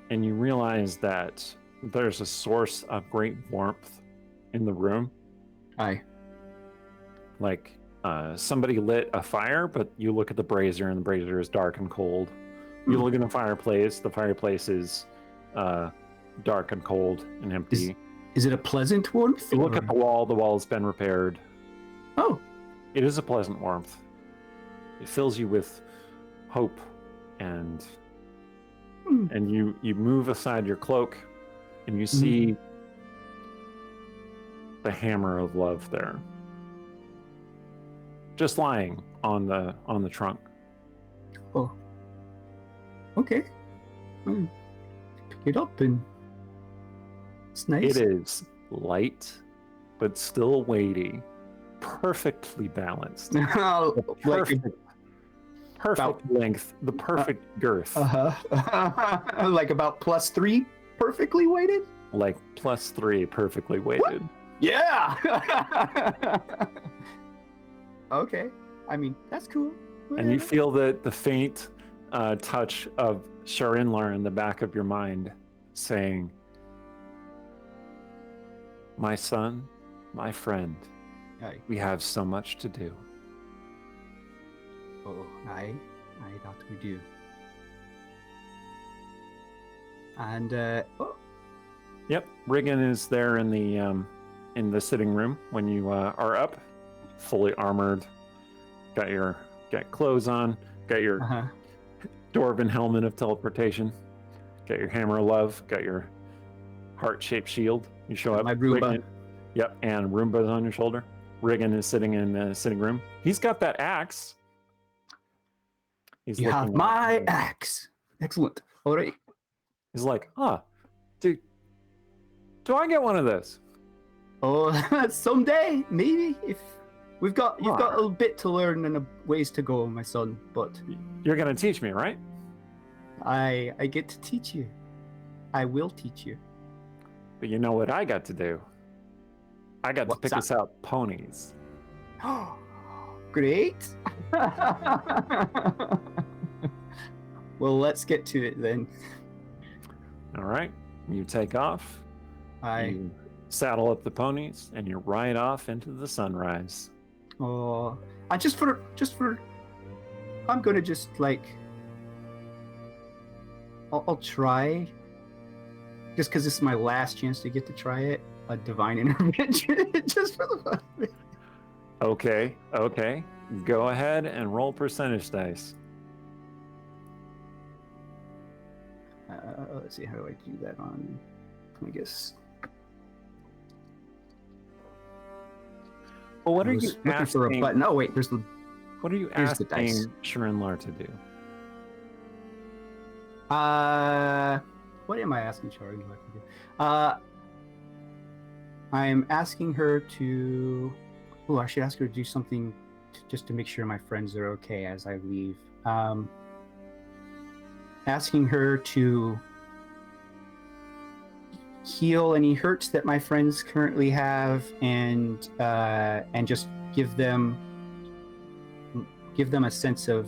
and you realize that there's a source of great warmth in the room. Aye. Like somebody lit a fire, but you look at the brazier, and the brazier is dark and cold. You look in the fireplace is dark and cold and empty. Is it a pleasant warmth? You look at the wall has been repaired. Oh. It is a pleasant warmth. It fills you with hope, and you move aside your cloak, and you see the hammer of love there, just lying on the trunk. Oh. Okay. Pick it up, and it's nice. It is light, but still weighty, perfectly balanced. Perfect length, the perfect girth. Like about +3, perfectly weighted? Like +3, perfectly weighted. What? Yeah! Okay. I mean, that's cool. And you feel the faint touch of Sherinlar in the back of your mind saying, "My son, my friend, Aye. we have so much to do." Oh, aye, that we do. And Yep, Riggin is there in the sitting room when you are up, fully armored, got clothes on, got your dwarven helmet of teleportation, got your hammer of love, got your heart-shaped shield. You show up. My Roomba. Riggin, yep, and Roomba's on your shoulder. Riggin is sitting in the sitting room. He's got that axe. You have my axe. Excellent. All right. He's like, dude, do I get one of those? Oh, someday, maybe. If you've got a little bit to learn and a ways to go, my son. But you're gonna teach me, right? I get to teach you. I will teach you. But you know what I got to do? I got to pick us out ponies. Great. Well, let's get to it then. All right. You take off. You saddle up the ponies, and you ride off into the sunrise. Oh, and just for, I'm gonna just I'll try. Just because this is my last chance to get to try it, a divine intervention, just for the fun of it. Okay. Go ahead and roll percentage dice. Let's see, how do I do that on, I guess. Well, what are you asking? For a button. Oh, wait, there's the... What are you asking Sherinlar to do? What am I asking Sherinlar to do? I'm asking her to... Oh, I should ask her to do something just to make sure my friends are okay as I leave. Asking her to heal any hurts that my friends currently have, and just give them a sense of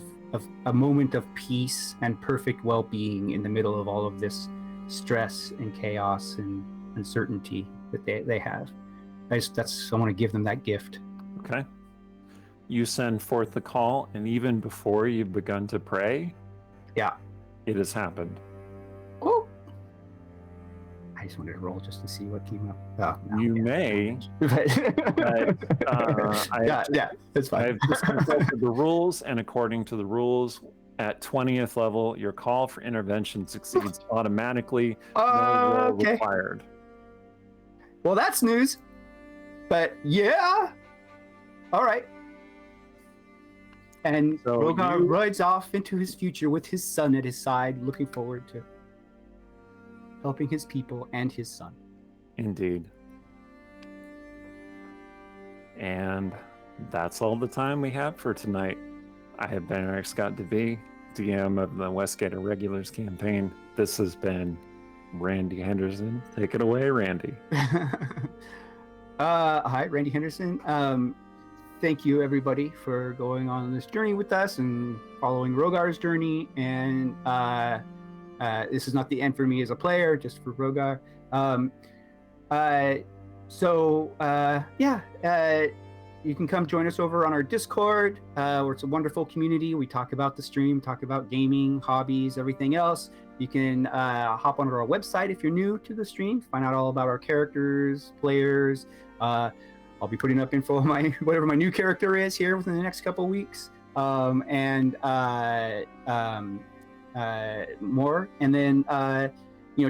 a moment of peace and perfect well-being in the middle of all of this stress and chaos and uncertainty that they have. I want to give them that gift. Okay. You send forth the call, and even before you've begun to pray, it has happened. Oh! I just wanted to roll just to see what came up. Oh, no, you may, but that's fine. I've just consulted the rules, and according to the rules, At 20th level, your call for intervention succeeds automatically. No roll Okay. required. Well, that's news. But yeah. All right. And So Rogar rides off into his future with his son at his side, looking forward to helping his people and his son. Indeed. And that's all the time we have for tonight. I have been Eric Scott DeVee, DM of the Westgate Irregulars campaign. This has been Randy Henderson. Take it away, Randy. Hi, Randy Henderson. Thank you, everybody, for going on this journey with us and following Rogar's journey. And this is not the end for me as a player, just for Rogar. You can come join us over on our Discord, where it's a wonderful community. We talk about the stream, talk about gaming, hobbies, everything else. You can hop onto our website if you're new to the stream, find out all about our characters, players. I'll be putting up info on whatever my new character is here within the next couple of weeks, and more. And then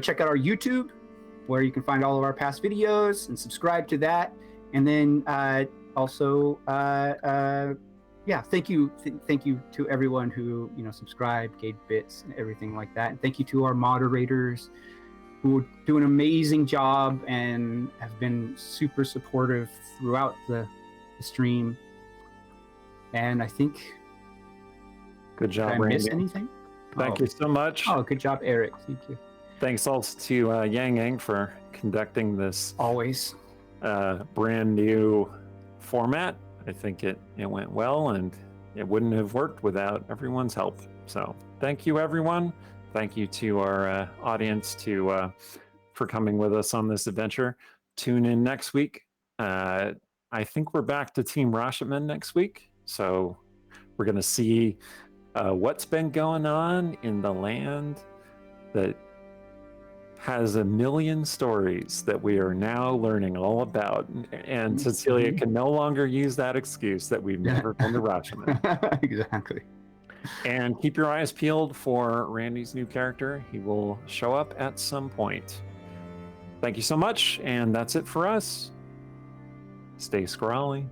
check out our YouTube, where you can find all of our past videos and subscribe to that. And then also, thank you to everyone who subscribed, gave bits, and everything like that. And thank you to our moderators, who do an amazing job and have been super supportive throughout the stream. And I think, good job, did I Randy. miss anything? Thank you so much. Oh, good job, Eric. Thank you. Thanks also to Yang Yang for conducting this Always. brand new format. I think it went well, and it wouldn't have worked without everyone's help. So thank you, everyone. Thank you to our audience for coming with us on this adventure. Tune in next week. I think we're back to Team Rashomon next week. So we're going to see what's been going on in the land that has a million stories that we are now learning all about. And Cecilia can no longer use that excuse that we've never been to Rashomon. Exactly. And keep your eyes peeled for Randy's new character. He will show up at some point. Thank you so much, and that's it for us. Stay scrawly.